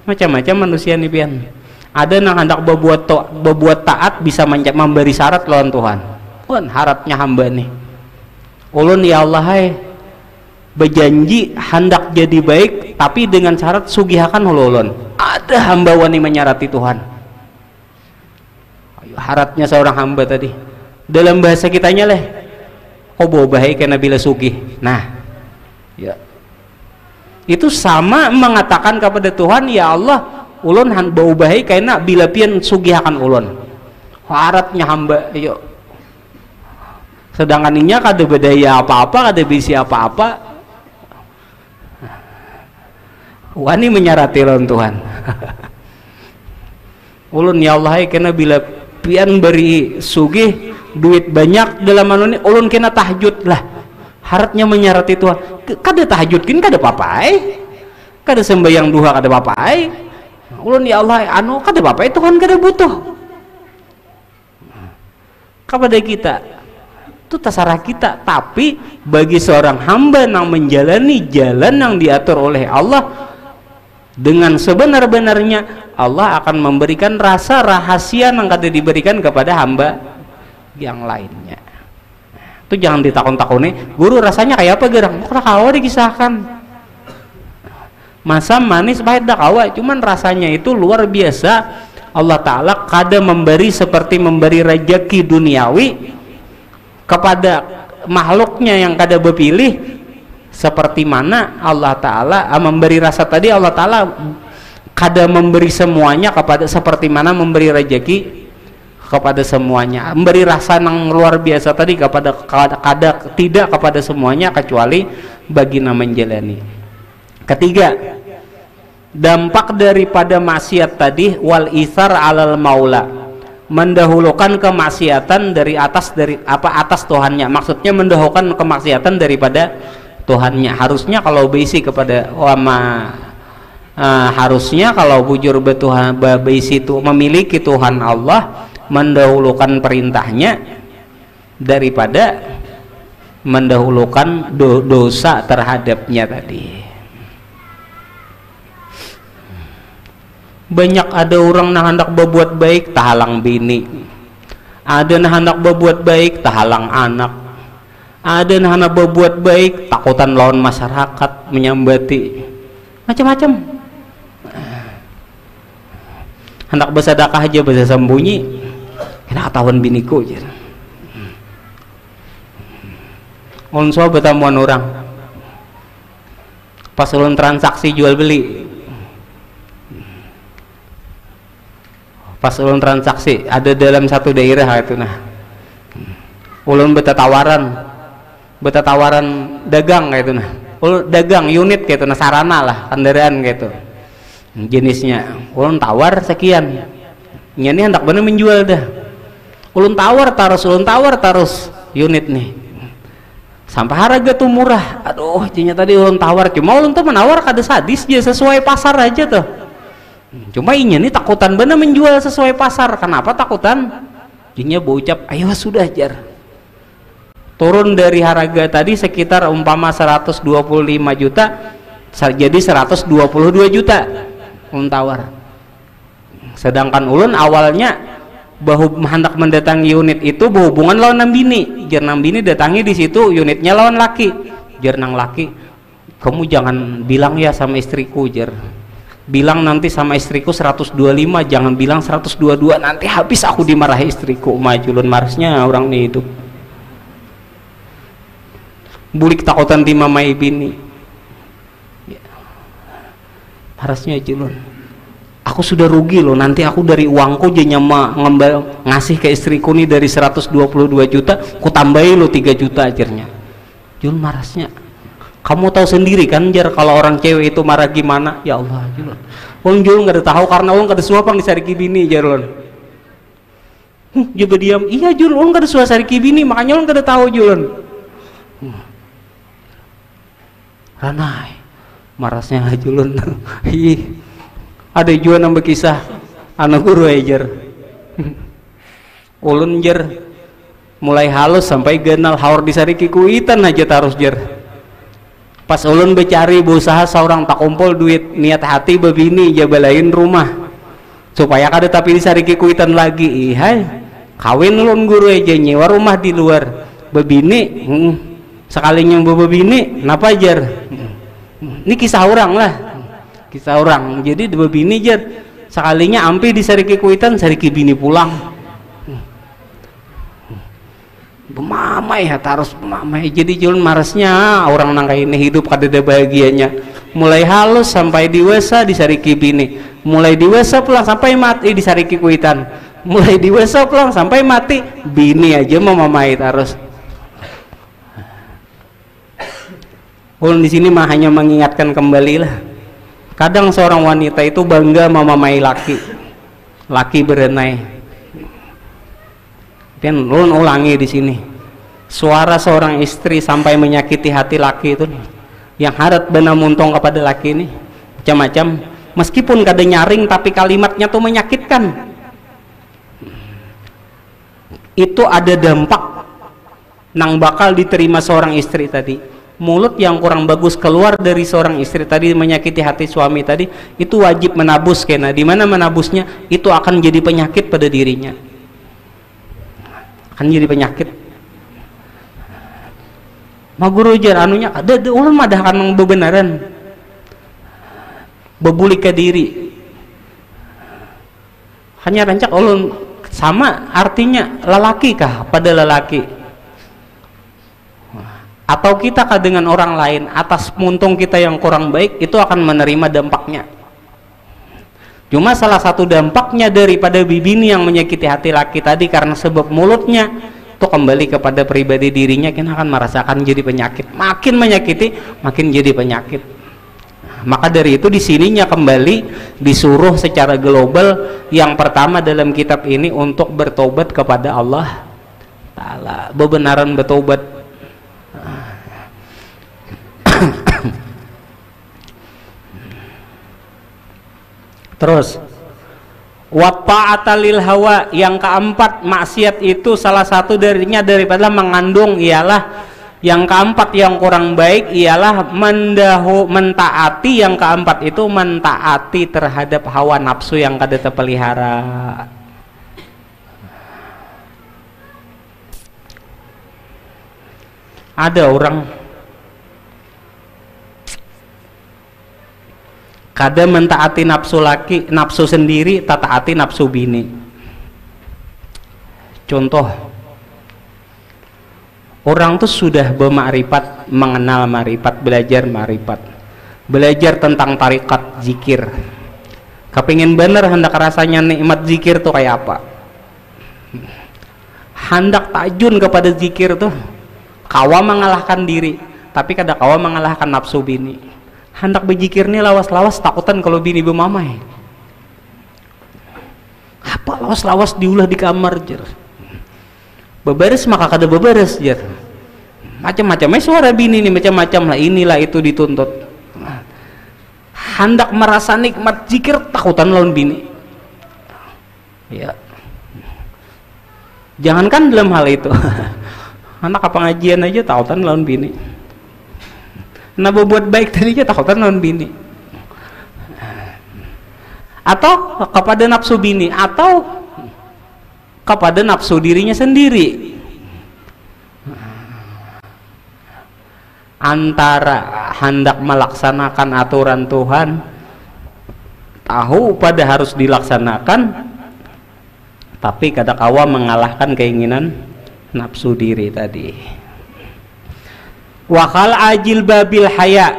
Speaker 1: Macam-macam manusia nih pian. Ada yang hendak berbuat taat bisa memberi syarat lawan Tuhan. Pun harapnya hamba nih, ulun ya Allah hai berjanji hendak jadi baik, tapi dengan syarat sugihakan ulun. Ada hamba wani menyarati Tuhan. Haratnya seorang hamba tadi dalam bahasa kitanya leh, kau bawa baik karena bila sugih. Nah ya, itu sama mengatakan kepada Tuhan, ya Allah ulun bau baik karena bila pian sugihakan ulun. Haratnya hamba yuk, sedangkan inya kada bedaya apa-apa, kada bisi apa-apa, wani menyarati lawan Tuhan. Ulun ya Allah karena bila pian beri sugih duit banyak dalam anu ini, ulun kena tahajud lah. Harapnya menyarati Tuhan, kada tahajud kin kada papai, kada sembahyang duha kada papai. Ulun ya Allah anu kada papai, Tuhan kada butuh kepada kita. Itu terserah kita. Tapi bagi seorang hamba yang menjalani jalan yang diatur oleh Allah dengan sebenar-benarnya, Allah akan memberikan rasa rahasia yang kada diberikan kepada hamba yang lainnya. Itu jangan ditakon-takoni, guru rasanya kayak apa gerang? Kok kawa dikisahkan, masam manis pahit dah kawa, cuman rasanya itu luar biasa. Allah Ta'ala kada memberi seperti memberi rezeki duniawi kepada makhluknya yang kada berpilih. Seperti mana Allah Ta'ala memberi rasa tadi, Allah Ta'ala kada memberi semuanya kepada, seperti mana memberi rezeki kepada semuanya, memberi rasa yang luar biasa tadi kepada kada tidak kepada semuanya kecuali bagi yang menjalani. Ketiga, dampak daripada maksiat tadi, wal isar alal maula, mendahulukan kemaksiatan dari atas Tuhannya. Maksudnya mendahulukan kemaksiatan daripada Tuhannya. Harusnya kalau beisi kepada harusnya kalau bujur betuhan beisi itu memiliki Tuhan Allah, mendahulukan perintahnya daripada mendahulukan dosa terhadapnya tadi. Banyak ada orang yang hendak berbuat baik tahalang bini, ada yang hendak berbuat baik tahalang anak, ada yang hendak berbuat baik takutan lawan masyarakat, menyambati macam-macam. hendak bersedekah aja bisa sembunyi, kena ketahuan biniku aja. Onso bertamuan orang pas ulun transaksi jual beli, pas ulun transaksi ada dalam satu daerah itu, nah ulun betatawaran dagang kayak itu, nah ulun dagang unit kayak itu, nah sarana lah kendaraan kayak itu jenisnya, ulun tawar sekian, ini hendak bener menjual dah, ulun tawar terus unit nih sampai harga tuh murah, aduh jinya tadi ulun tawar, cuma ulun tuh menawar kada sadis aja sesuai pasar aja tuh, cuma inya nih takutan bener menjual sesuai pasar. Kenapa takutan? Jinya berucap ayo sudah jar, turun dari harga tadi sekitar umpama 125 juta jadi 122 juta ulun tawar, sedangkan ulun awalnya hendak mendatangi unit itu berhubungan lawan nang bini, jar nang bini datangi di situ unitnya lawan laki, jar nang laki kamu jangan bilang ya sama istriku, jar bilang nanti sama istriku 125, jangan bilang 122, nanti habis aku dimarahi istriku. Majulun marsnya orang nih itu bulik takutan di mamai bini ya. Harusnya julun aku sudah rugi loh, nanti aku dari uangku jadinya ngasih ke istriku nih dari 122 juta ku tambahin lo 3 juta ajarnya. Jul marasnya kamu tahu sendiri kan jar kalau orang cewek itu marah gimana. Ya Allah Jul, wong Jul nggak ada tahu karena wong kada suapang disariki bini jarlon. Coba diam, iya Jul wong kada suah sariki bini makanya wong kada tahu Julon. Ranai marasnya Julon. Ih ada juga nambah kisah anak guru ajar ulun jar mulai halus sampai genal haur disariki kuitan aja terus jar, pas ulun becari berusaha seorang tak kumpul duit niat hati bebini jabalain rumah supaya kada tapi disariki kuitan lagi. Ihai kawin ulun guru aja nyewa rumah di luar bebini sekalinya bebini napa jar, ini kisah orang lah, kisah orang. Jadi dua bini jar sekalinya ampi di sariki kuitan sariki bini pulang bemamai ya terus bemamai. Jadi julun marasnya orang nang ini hidup kada ada bahagianya, mulai halus sampai dewasa di sariki bini, mulai dewasa pulang sampai mati di sariki kuitan, mulai dewasa pulang sampai mati bini aja memamai terus. Ulun di sini mah hanya mengingatkan kembali lah. Kadang seorang wanita itu bangga memamai laki berenai. Dan ulun ulangi di sini, suara seorang istri sampai menyakiti hati laki itu, yang harap benar muntung kepada laki ini macam-macam. Meskipun kada nyaring tapi kalimatnya tuh menyakitkan. Itu ada dampak nang bakal diterima seorang istri tadi. Mulut yang kurang bagus keluar dari seorang istri tadi menyakiti hati suami tadi, itu wajib menabus kena. Di mana menabusnya itu akan jadi penyakit pada dirinya, akan jadi penyakit. Maguru jar anunya ada ulun madah kan bebenaran bebulik ke diri hanya rancak ulun sama artinya lelaki kah pada lelaki, atau kita dengan orang lain atas muntung kita yang kurang baik itu akan menerima dampaknya. Cuma salah satu dampaknya daripada bibini yang menyakiti hati laki tadi karena sebab mulutnya itu kembali kepada pribadi dirinya, kita akan merasakan jadi penyakit, makin menyakiti makin jadi penyakit. Maka dari itu di sininya kembali disuruh secara global yang pertama dalam kitab ini untuk bertobat kepada Allah Ta'ala, bebenaran bertobat. Terus wata'ata lil hawa, yang keempat maksiat itu salah satu darinya daripada mengandung ialah yang keempat yang kurang baik ialah mentaati. Yang keempat itu mentaati terhadap hawa nafsu yang kada terpelihara. Ada orang kada mentaati nafsu laki, nafsu sendiri, tataati nafsu bini. Contoh, orang tuh sudah bermakrifat, mengenal makrifat, belajar makrifat, belajar tentang tarikat zikir, kepingin bener hendak rasanya nikmat zikir tuh kayak apa, hendak tajun kepada zikir tuh, kawa mengalahkan diri, tapi kada kawa mengalahkan nafsu bini. Hendak berzikir nih lawas-lawas takutan kalau bini bermamai. Apa lawas-lawas diulah di kamar jer. Beberes maka kada beberes jer. Macam-macamnya suara bini nih, macam-macam lah, inilah itu dituntut. Hendak merasa nikmat zikir takutan lawan bini. Ya. Jangankan dalam hal itu. Anak apa ngajian aja takutan lawan bini. Nah berbuat baik tadinya takutan lawan bini, atau kepada nafsu bini, atau kepada nafsu dirinya sendiri. Antara hendak melaksanakan aturan Tuhan, tahu pada harus dilaksanakan, tapi kada kawa mengalahkan keinginan nafsu diri tadi. Wakal ajil babil haya.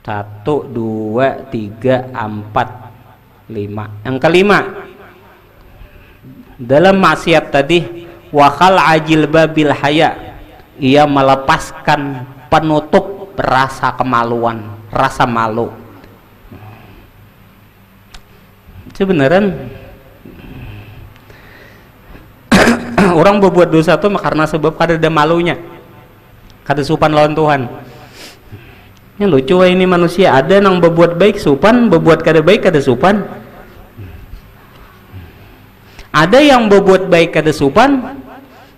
Speaker 1: 1, 2, 3, 4, 5. Yang kelima, dalam maksiat tadi, wakal ajil babil haya, ia melepaskan penutup rasa kemaluan, rasa malu. Sebenarnya orang berbuat dosa itu karena sebab kada ada malunya, kada supan lawan Tuhan. Ini lucu ini manusia, ada yang berbuat baik supan, berbuat kada baik kada supan. Ada yang berbuat baik kada supan,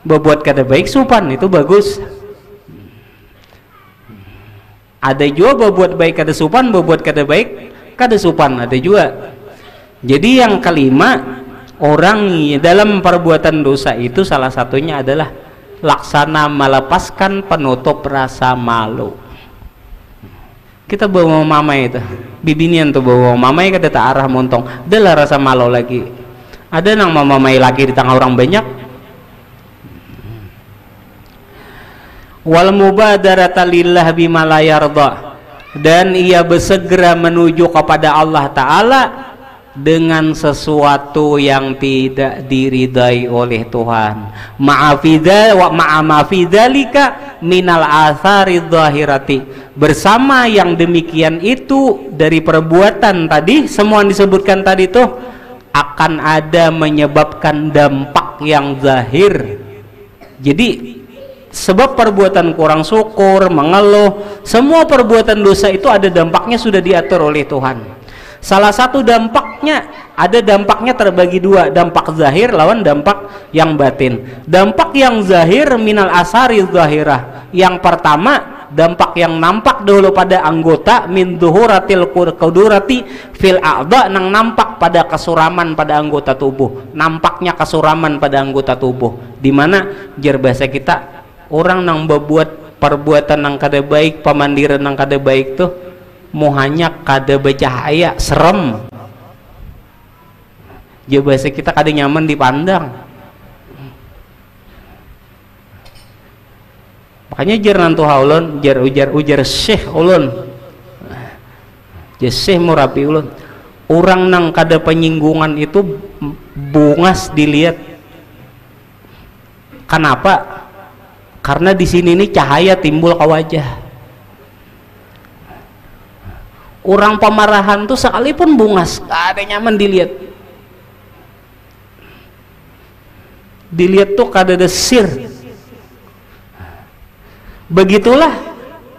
Speaker 1: berbuat kada baik supan, itu bagus. Ada juga berbuat baik kada supan, berbuat kada baik kada supan, ada juga. Jadi yang kelima, orang dalam perbuatan dosa itu salah satunya adalah laksana melepaskan penutup rasa malu. Kita bawa mamai itu, bibinian tuh bawa mamai kada tak arah montong, adalah rasa malu lagi. Ada nang mamai lagi di tengah orang banyak. Wal mubadarata lillah bima la yarda, dan ia bersegera menuju kepada Allah Ta'ala dengan sesuatu yang tidak diridai oleh Tuhan. Ma'afidhalika minal athari dhahirati, bersama yang demikian itu dari perbuatan tadi, semua yang disebutkan tadi itu akan ada menyebabkan dampak yang zahir. Jadi sebab perbuatan kurang syukur, mengeluh, semua perbuatan dosa itu ada dampaknya, sudah diatur oleh Tuhan. Salah satu dampaknya, ada dampaknya terbagi dua, dampak zahir lawan dampak yang batin. Dampak yang zahir minal asari zahirah, yang pertama dampak yang nampak dulu pada anggota, min dhuhuratil qudurati fil a'dha, nang nampak pada kesuraman pada anggota tubuh, nampaknya kesuraman pada anggota tubuh. Dimana jar bahasa kita, orang nang berbuat perbuatan nang kada baik, pemandiran nang kada baik tuh muhanya kada bercahaya, serem. Ya bahasa kita kada nyaman dipandang. Makanya jar nantu haulun, jar ujar syekh ulun, jar syekh murabi ulun, orang nang kada penyinggungan itu bungas dilihat. Kenapa? Karena di sini nih cahaya timbul ke wajah. Orang pemarahan tuh sekalipun bungas, gak ada nyaman dilihat. Dilihat tuh kada ada sir. Begitulah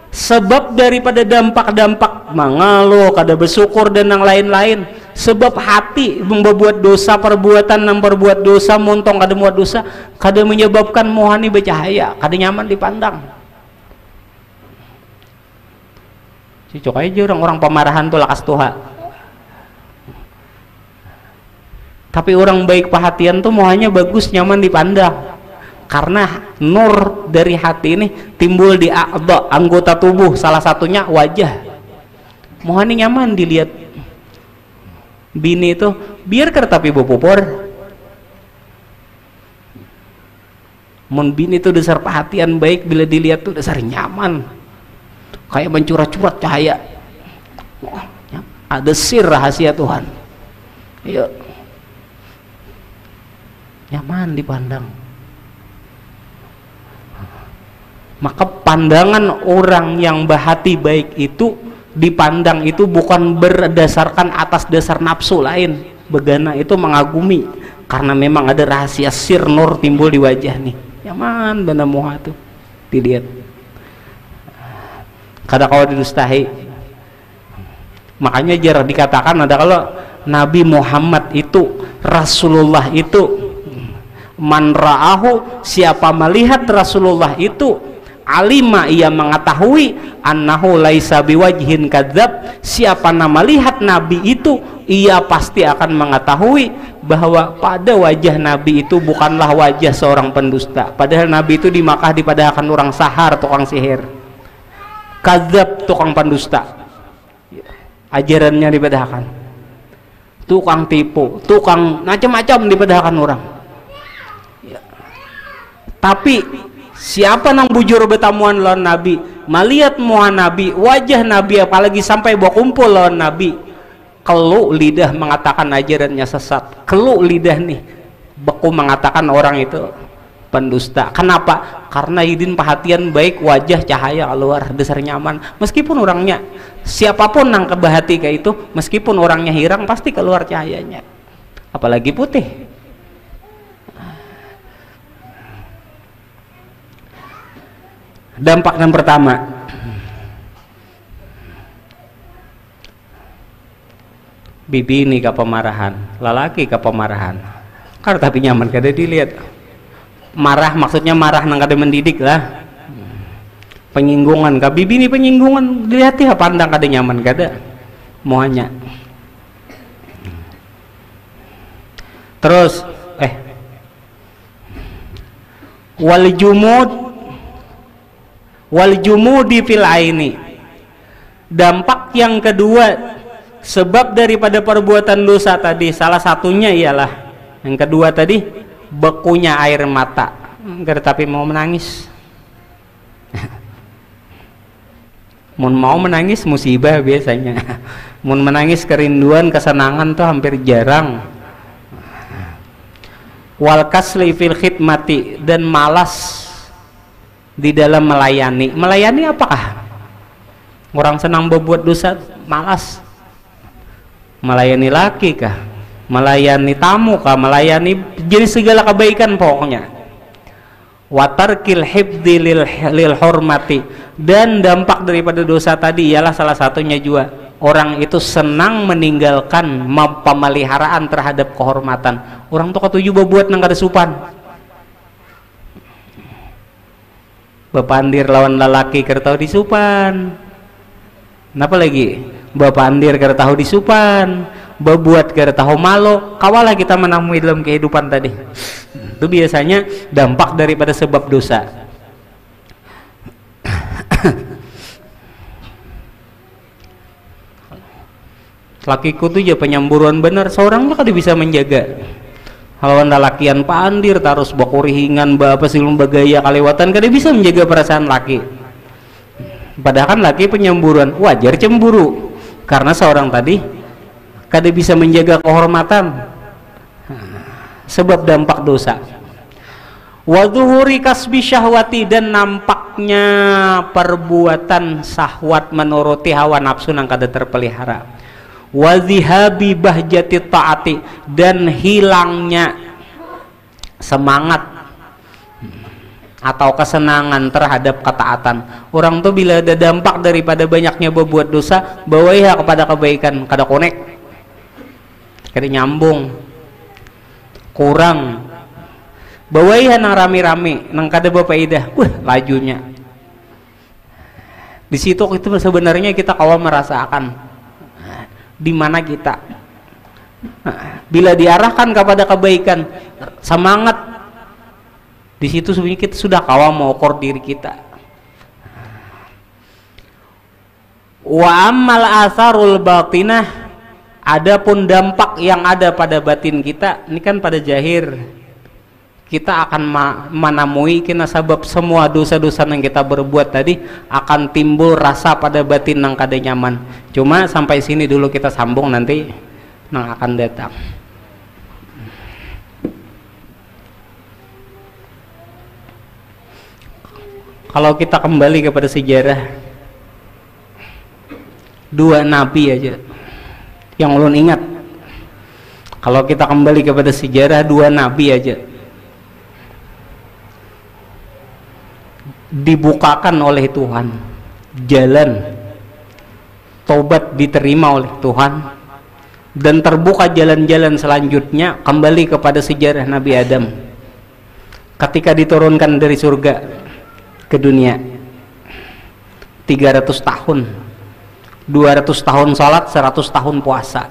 Speaker 1: sebab daripada dampak-dampak mengeluh, kada bersyukur dan yang lain-lain. Sebab hati membuat dosa, perbuatan yang berbuat dosa, montong kada muat dosa, kada menyebabkan mohani bercahaya, kada nyaman dipandang. Cocok aja orang-orang pemarahan tuh lakas tuha. Tapi orang baik perhatian tuh mohanya bagus, nyaman dipandang. Karena nur dari hati ini timbul di a'dha, anggota tubuh, salah satunya wajah. mohani nyaman dilihat bini itu, biar tapi bopopor. Mun bini itu dasar perhatian baik, bila dilihat tuh dasar nyaman, kayak mencurah-curah cahaya. Ada sir rahasia Tuhan. Iya, nyaman dipandang. Maka pandangan orang yang bahati baik itu dipandang itu bukan berdasarkan atas dasar nafsu lain. Begana itu mengagumi karena memang ada rahasia sir nur timbul di wajah nih. Nyaman benar muha tuh dilihat. Kada kau didustahi. Makanya jarang dikatakan ada kalau Nabi Muhammad itu, Rasulullah itu, man ra'ahu, siapa melihat Rasulullah itu, alima, ia mengetahui, annahu laisa biwajhin kadzab, siapa nama lihat Nabi itu, ia pasti akan mengetahui bahwa pada wajah Nabi itu bukanlah wajah seorang pendusta. Padahal Nabi itu di Makkah dipadahkan orang sahar, tukang sihir, kadzab, tukang pendusta, ajarannya dipadahkan, tukang tipu, tukang macam-macam dipadahkan orang. Tapi siapa nang bujur betamuan lawan Nabi, melihat muha Nabi, wajah Nabi, apalagi sampai bawa kumpul lawan Nabi, keluk lidah mengatakan ajarannya sesat, keluk lidah nih beku mengatakan orang itu pendusta. Kenapa? Karena idin perhatian baik, wajah cahaya keluar, dasar nyaman. Meskipun orangnya siapapun nang kebahati kayak itu, meskipun orangnya hirang pasti keluar cahayanya, apalagi putih. Dampak yang pertama, bibi ini ke pemarahan, lalaki ke pemarahan, karena tapi nyaman kada dilihat. Marah maksudnya marah nang kada mendidik lah, penyinggungan ke bibi ini, penyinggungan dilihat ya, pandang kada nyaman kada muanya. Terus wal jumudi fil aini, dampak yang kedua sebab daripada perbuatan dosa tadi, salah satunya ialah yang kedua tadi, bekunya air mata. Tapi mau menangis mun mau menangis musibah biasanya. Mun menangis kerinduan, kesenangan tuh hampir jarang. Wal kasli fil khidmati, dan malas di dalam melayani. Melayani apakah? Orang senang berbuat dosa, malas. Melayani laki kah? Melayani tamu kah? Melayani jadi segala kebaikan pokoknya. Watarkil hibdi lil hormati, dan dampak daripada dosa tadi ialah salah satunya juga orang itu senang meninggalkan pemeliharaan terhadap kehormatan. Orang tuh ketujuh berbuat nang kada supan, bepandir lawan lalaki keur tahu disupan. Napa lagi? Bepandir keur tahu disupan, bebuat keur tahu malo. Kawalah kita menemui dalam kehidupan tadi. Itu biasanya dampak daripada sebab dosa. Lakiku tuh ya penyamburuan bener, seorang tuh kada bisa menjaga. Lawan lalakian pandir terus bakurihingan apa sih bagaya kalewatan, kada bisa menjaga perasaan laki. Padahal kan laki penyamburuan, wajar cemburu karena seorang tadi kada bisa menjaga kehormatan, sebab dampak dosa. Wa dhuhuri kasbi syahwati, dan nampaknya perbuatan syahwat menuruti hawa nafsu nang kada terpelihara. Wa dhihabi bahjati taati, dan hilangnya semangat atau kesenangan terhadap ketaatan. Orang tuh bila ada dampak daripada banyaknya berbuat dosa, bawaiha kepada kebaikan, kada connect, kada nyambung, kurang. Bawaiha nang rame-rame, nang kada berfaedah, lajunya. Di situ itu sebenarnya kita kawan merasakan di mana kita bila diarahkan kepada kebaikan, semangat, di situ sebenarnya kita sudah kawan mengukur diri kita. Wa ammal atharul batinah, adapun dampak yang ada pada batin kita, ini kan pada zahir kita akan menemui kena sebab semua dosa-dosa yang kita berbuat tadi akan timbul rasa pada batin yang kada nyaman. Cuma sampai sini dulu, kita sambung nanti yang akan datang. Kalau kita kembali kepada sejarah, dua nabi aja yang ulun ingat. Kalau kita kembali kepada sejarah, dua nabi aja dibukakan oleh Tuhan jalan tobat, diterima oleh Tuhan, dan terbuka jalan-jalan selanjutnya kembali kepada sejarah Nabi Adam ketika diturunkan dari surga ke dunia. 300 tahun, 200 tahun salat, 100 tahun puasa.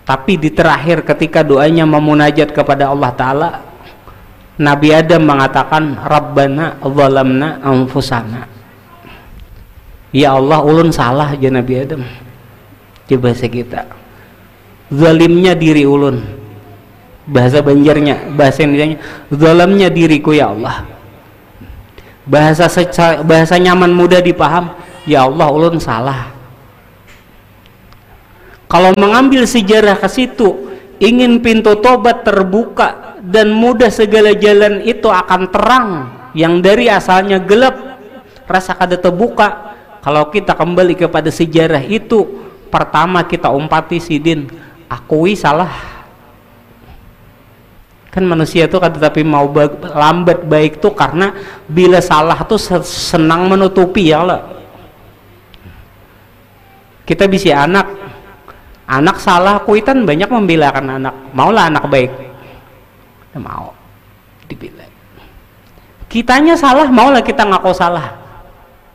Speaker 1: Tapi di terakhir ketika doanya memunajat kepada Allah Ta'ala, Nabi Adam mengatakan, Rabbana zalamna anfusana. Ya Allah, ulun salah aja Nabi Adam. Di bahasa kita, zalimnya diri ulun. Bahasa Banjarnya, bahasa Indonesianya, zalamnya diriku ya Allah. Bahasa nyaman mudah dipaham, ya Allah, ulun salah. Kalau mengambil sejarah ke situ, ingin pintu tobat terbuka dan mudah segala jalan itu akan terang, yang dari asalnya gelap rasa kada terbuka. Kalau kita kembali kepada sejarah itu, pertama kita umpati sidin, akui salah. Kan manusia tuh kada tapi mau lambat baik tuh karena bila salah tuh senang menutupi ya Allah. Kita bisa anak salah, kuitan banyak membelakan anak, maulah anak baik, mau dibela. Kitanya salah, maulah kita ngaku salah.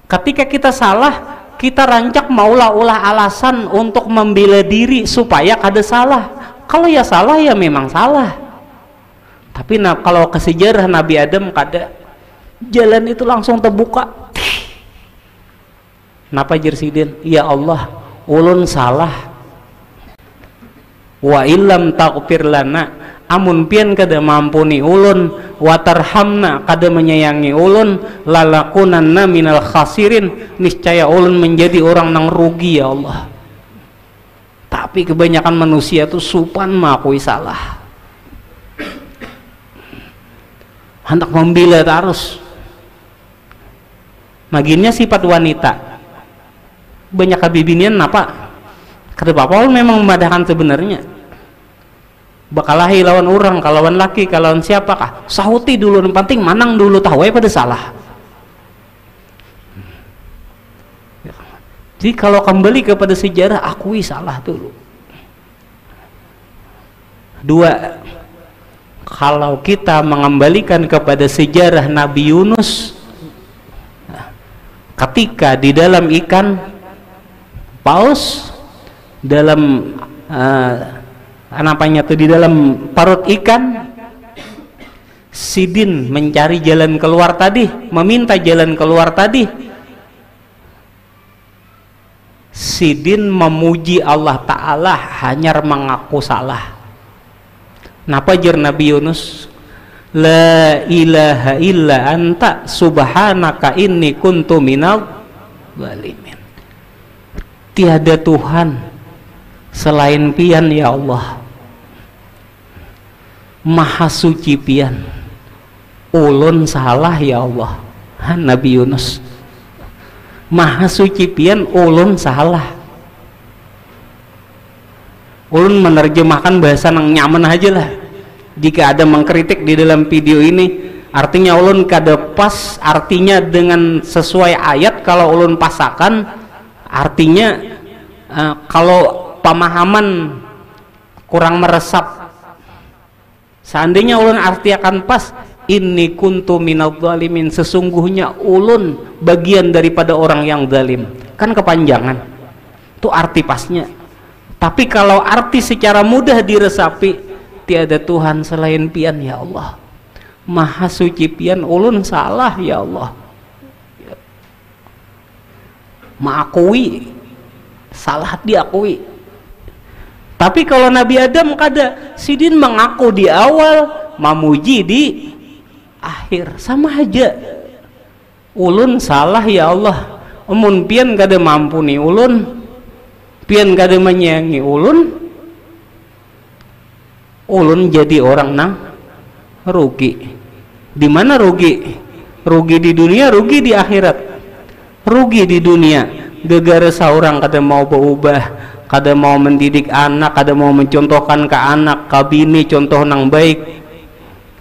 Speaker 1: Ketika kita salah, kita rancak maulah ulah alasan untuk membela diri supaya kada salah. Kalau ya salah, ya memang salah. Tapi kalau ke sejarah Nabi Adam, kada jalan itu langsung terbuka. Napa jersidin? Ya Allah, ulun salah. Wa illam taghfir lana, amun pian kada mampuni ulun, wa tarhamna, kada menyayangi ulun, lalakunanna minal khasirin, niscaya ulun menjadi orang nang rugi ya Allah. Tapi kebanyakan manusia tuh supan mengakui salah, hendak membela terus. Maginnya sifat wanita banyak kabibinian napa? Kada apa-apa memang memadahkan sebenarnya. Bakalahi lawan orang, kalawan laki, kalawan siapakah, sahuti dulu, yang penting manang dulu, tahu pada salah. Jadi kalau kembali kepada sejarah, akui salah dulu. Dua, kalau kita mengembalikan kepada sejarah Nabi Yunus, ketika di dalam ikan paus, dalam apanya tuh, di dalam parut ikan, sidin mencari jalan keluar tadi, meminta jalan keluar tadi, sidin memuji Allah Ta'ala, hanya mengaku salah. Napa jar Nabi Yunus? La ilaha illa anta subhanaka inni kuntu minal zalimin. Tiada Tuhan selain pian ya Allah, maha suci pian, ulun salah ya Allah. Nabi Yunus, maha suci pian, ulun salah. Ulun menerjemahkan bahasa yang nyaman aja lah. Jika ada mengkritik di dalam video ini, artinya ulun kada pas artinya dengan sesuai ayat. Kalau ulun pasakan artinya, kalau pemahaman kurang meresap, seandainya ulun arti akan pas, inni kuntu minadh dhalimin, sesungguhnya ulun bagian daripada orang yang zalim, kan kepanjangan itu arti pasnya. Tapi kalau arti secara mudah diresapi, tiada Tuhan selain pian ya Allah, maha suci pian, ulun salah ya Allah. mengakui salah, diakui. Tapi kalau Nabi Adam kada, sidin mengaku di awal, memuji di akhir, sama aja. Ulun salah ya Allah, emun pian kada mampuni ulun, pian kada menyayangi ulun, ulun jadi orang nang rugi. Di mana rugi? Rugi di dunia, rugi di akhirat. Rugi di dunia gegara seorang kada mau berubah, kada mau mendidik anak, kada mau mencontohkan ke anak, ke bini contoh nang baik.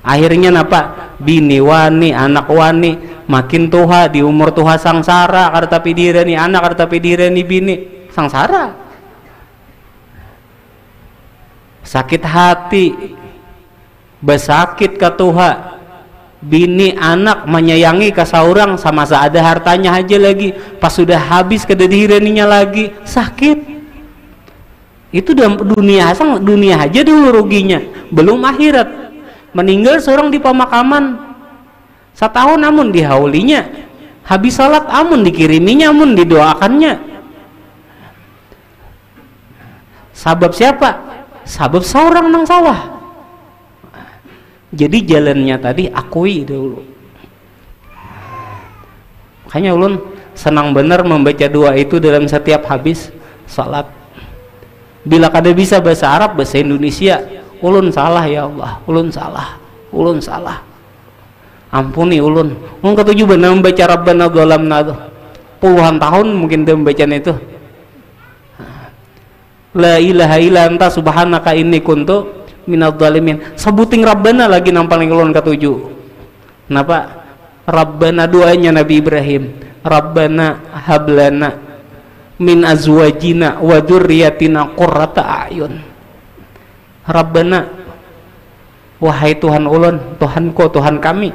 Speaker 1: Akhirnya napa? Bini wani, anak wani, makin tuha di umur tuha sangsara, kada tapi direni anak, kada tapi direni bini, sangsara. Sakit hati, besakit ke tuha, bini anak menyayangi ke seorang sama seada hartanya aja lagi, pas sudah habis kada direninya lagi, sakit. Itu dalam dunia, dunia aja dulu ruginya, belum akhirat. Meninggal seorang di pemakaman setahun amun dihaulinya, habis salat amun dikiriminya, amun didoakannya. Sabab siapa? Sabab seorang nang salah. Jadi jalannya tadi akui dulu. Makanya ulun senang benar membaca doa itu dalam setiap habis salat. Bila kada bisa bahasa Arab, bahasa Indonesia, ulun salah ya Allah, ulun salah, ulun salah, ampuni ulun. Ulun ketujuh benar membaca Rabbana Dhalamna tuh puluhan tahun mungkin dia membacanya itu. La ilaha illa anta subhanaka inni kuntu minadz zalimin. Sebuting Rabbana lagi nang paling ulun ketujuh. Kenapa? Rabbana, doanya Nabi Ibrahim, Rabbana hablana min azwajina wa dzurriyyatina qurrata a'yun. Rabbana, wahai Tuhan ulun, Tuhanku, Tuhan kami,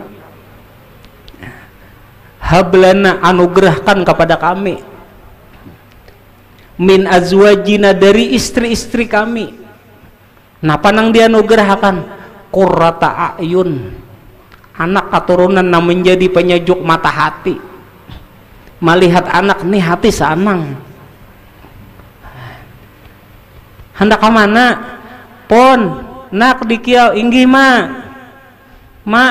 Speaker 1: hablana, anugerahkan kepada kami, min azwajina, dari istri-istri kami. Napa nang dianugerahkan? Qurrata a'yun, anak keturunan yang menjadi penyejuk mata hati. Melihat anak nih hati senang. Hendak ke mana? Pon, nak dikiau inggih ma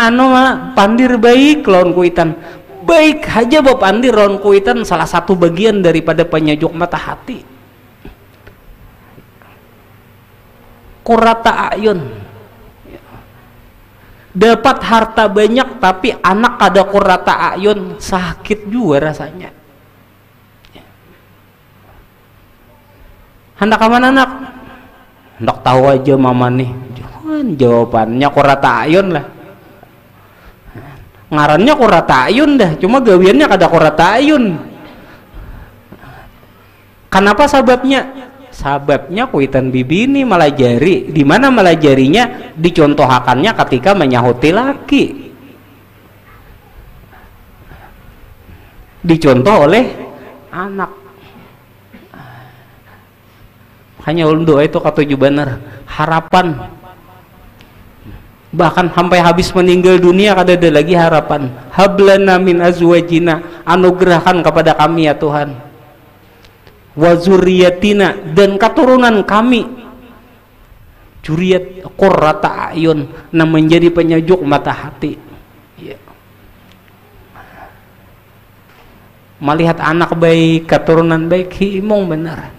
Speaker 1: anu ma pandir baik lawan kuitan. Baik aja bawa pandir lawan kuitan, salah satu bagian daripada penyejuk mata hati. Qurrata a'yun. Dapat harta banyak tapi anak kada qurrata a'yun, sakit juga rasanya. Hendak ke mana anak? Hendak tahu aja mama nih. Jangan jawabannya qurrata a'yun lah. Ngarannya qurrata a'yun dah, cuma gawiannya kada qurrata a'yun. Kenapa sababnya? Sababnya kuitan bibi ini melajari. Di mana melajarinya? Dicontohakannya ketika menyahuti laki. Dicontoh oleh anak. Hanya ulun doa itu ketujuh benar, harapan. Bahkan sampai habis meninggal dunia kada ada lagi harapan. Hablana min azwajina, anugerahkan kepada kami ya Tuhan, wa zurriyatina, dan keturunan kami, juriyat qurrata a'yun, yang menjadi penyejuk mata hati. Ya. Melihat anak baik, keturunan baik, himung benar.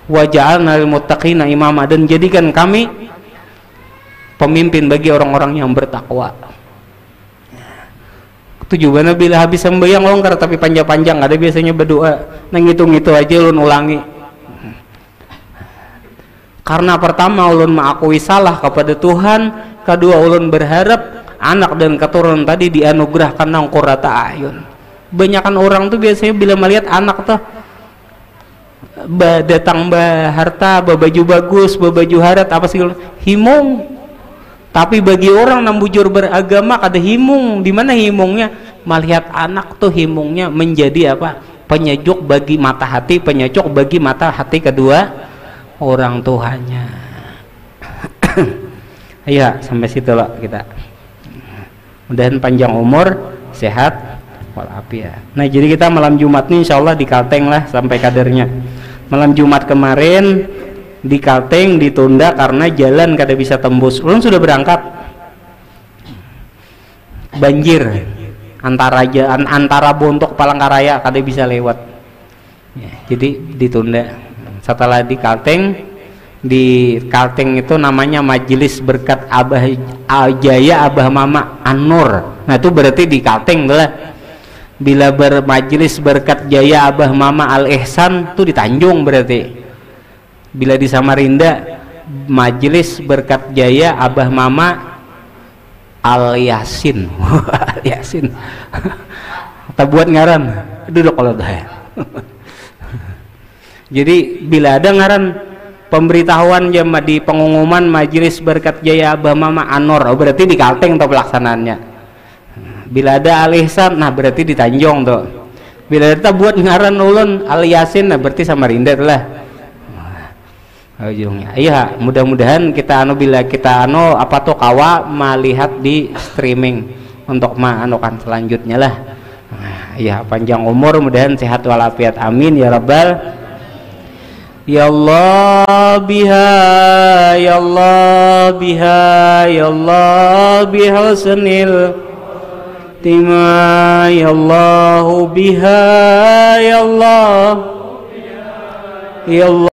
Speaker 1: Wa ja'alna lil muttaqina imama, dan jadikan kami pemimpin bagi orang-orang yang bertakwa. Tujuannya bila habis sembahyang longgar tapi panjang-panjang, ada biasanya berdoa nang hitung-itu aja ulun ulangi. Karena pertama ulun mengakui salah kepada Tuhan, kedua ulun berharap anak dan keturunan tadi dianugerahkan nang qurrata a'yun. Banyakan orang tuh biasanya bila melihat anak tuh datang harta, baju bagus, baju harat apa sih, himung. Tapi bagi orang yang bujur beragama kada himung. Di mana himungnya? Melihat anak tuh himungnya menjadi apa? Penyejuk bagi mata hati, penyejuk bagi mata hati kedua orang tuanya. Ayo sampai situ lah kita. Mudahan panjang umur, sehat walafiat. Nah jadi kita malam Jumat nih insya Allah di Kalteng lah sampai kadernya. Malam Jumat kemarin di Kalteng ditunda karena jalan kada bisa tembus. Ulun sudah berangkat, banjir antara Bontok Palangkaraya kada bisa lewat ya, jadi ditunda. Setelah di Kalteng itu namanya Majelis Berkat Abah Jaya Abah Mama An-Nur. Nah itu berarti di Kalteng lah. Bila bermajelis berkat Jaya Abah Mama Al-Ihsan itu di Tanjung berarti. Bila di Samarinda majelis berkat Jaya Abah Mama Al-Yasin. Yasin. Kita buat ngaran duduk kalau dah. Jadi bila ada ngaran pemberitahuan jam di pengumuman majelis berkat Jaya Abah Mama An-Nur, berarti di Kalteng atau pelaksanaannya. Bila ada Al-Ihsan, nah berarti di Tanjung tuh. Bila kita buat ngaran ulun Al-Yasin, nah berarti Samarinda lah. Ujungnya. Iya, mudah-mudahan kita bila kita apa tuh kawa melihat di streaming untuk anukan selanjutnya lah. Iya, panjang umur, mudahan sehat walafiat, amin ya rabbal. Ya Allah biha, ya Allah biha, ya Allah biha senil tima, ya Allah biha, ya Allah, ya Allah.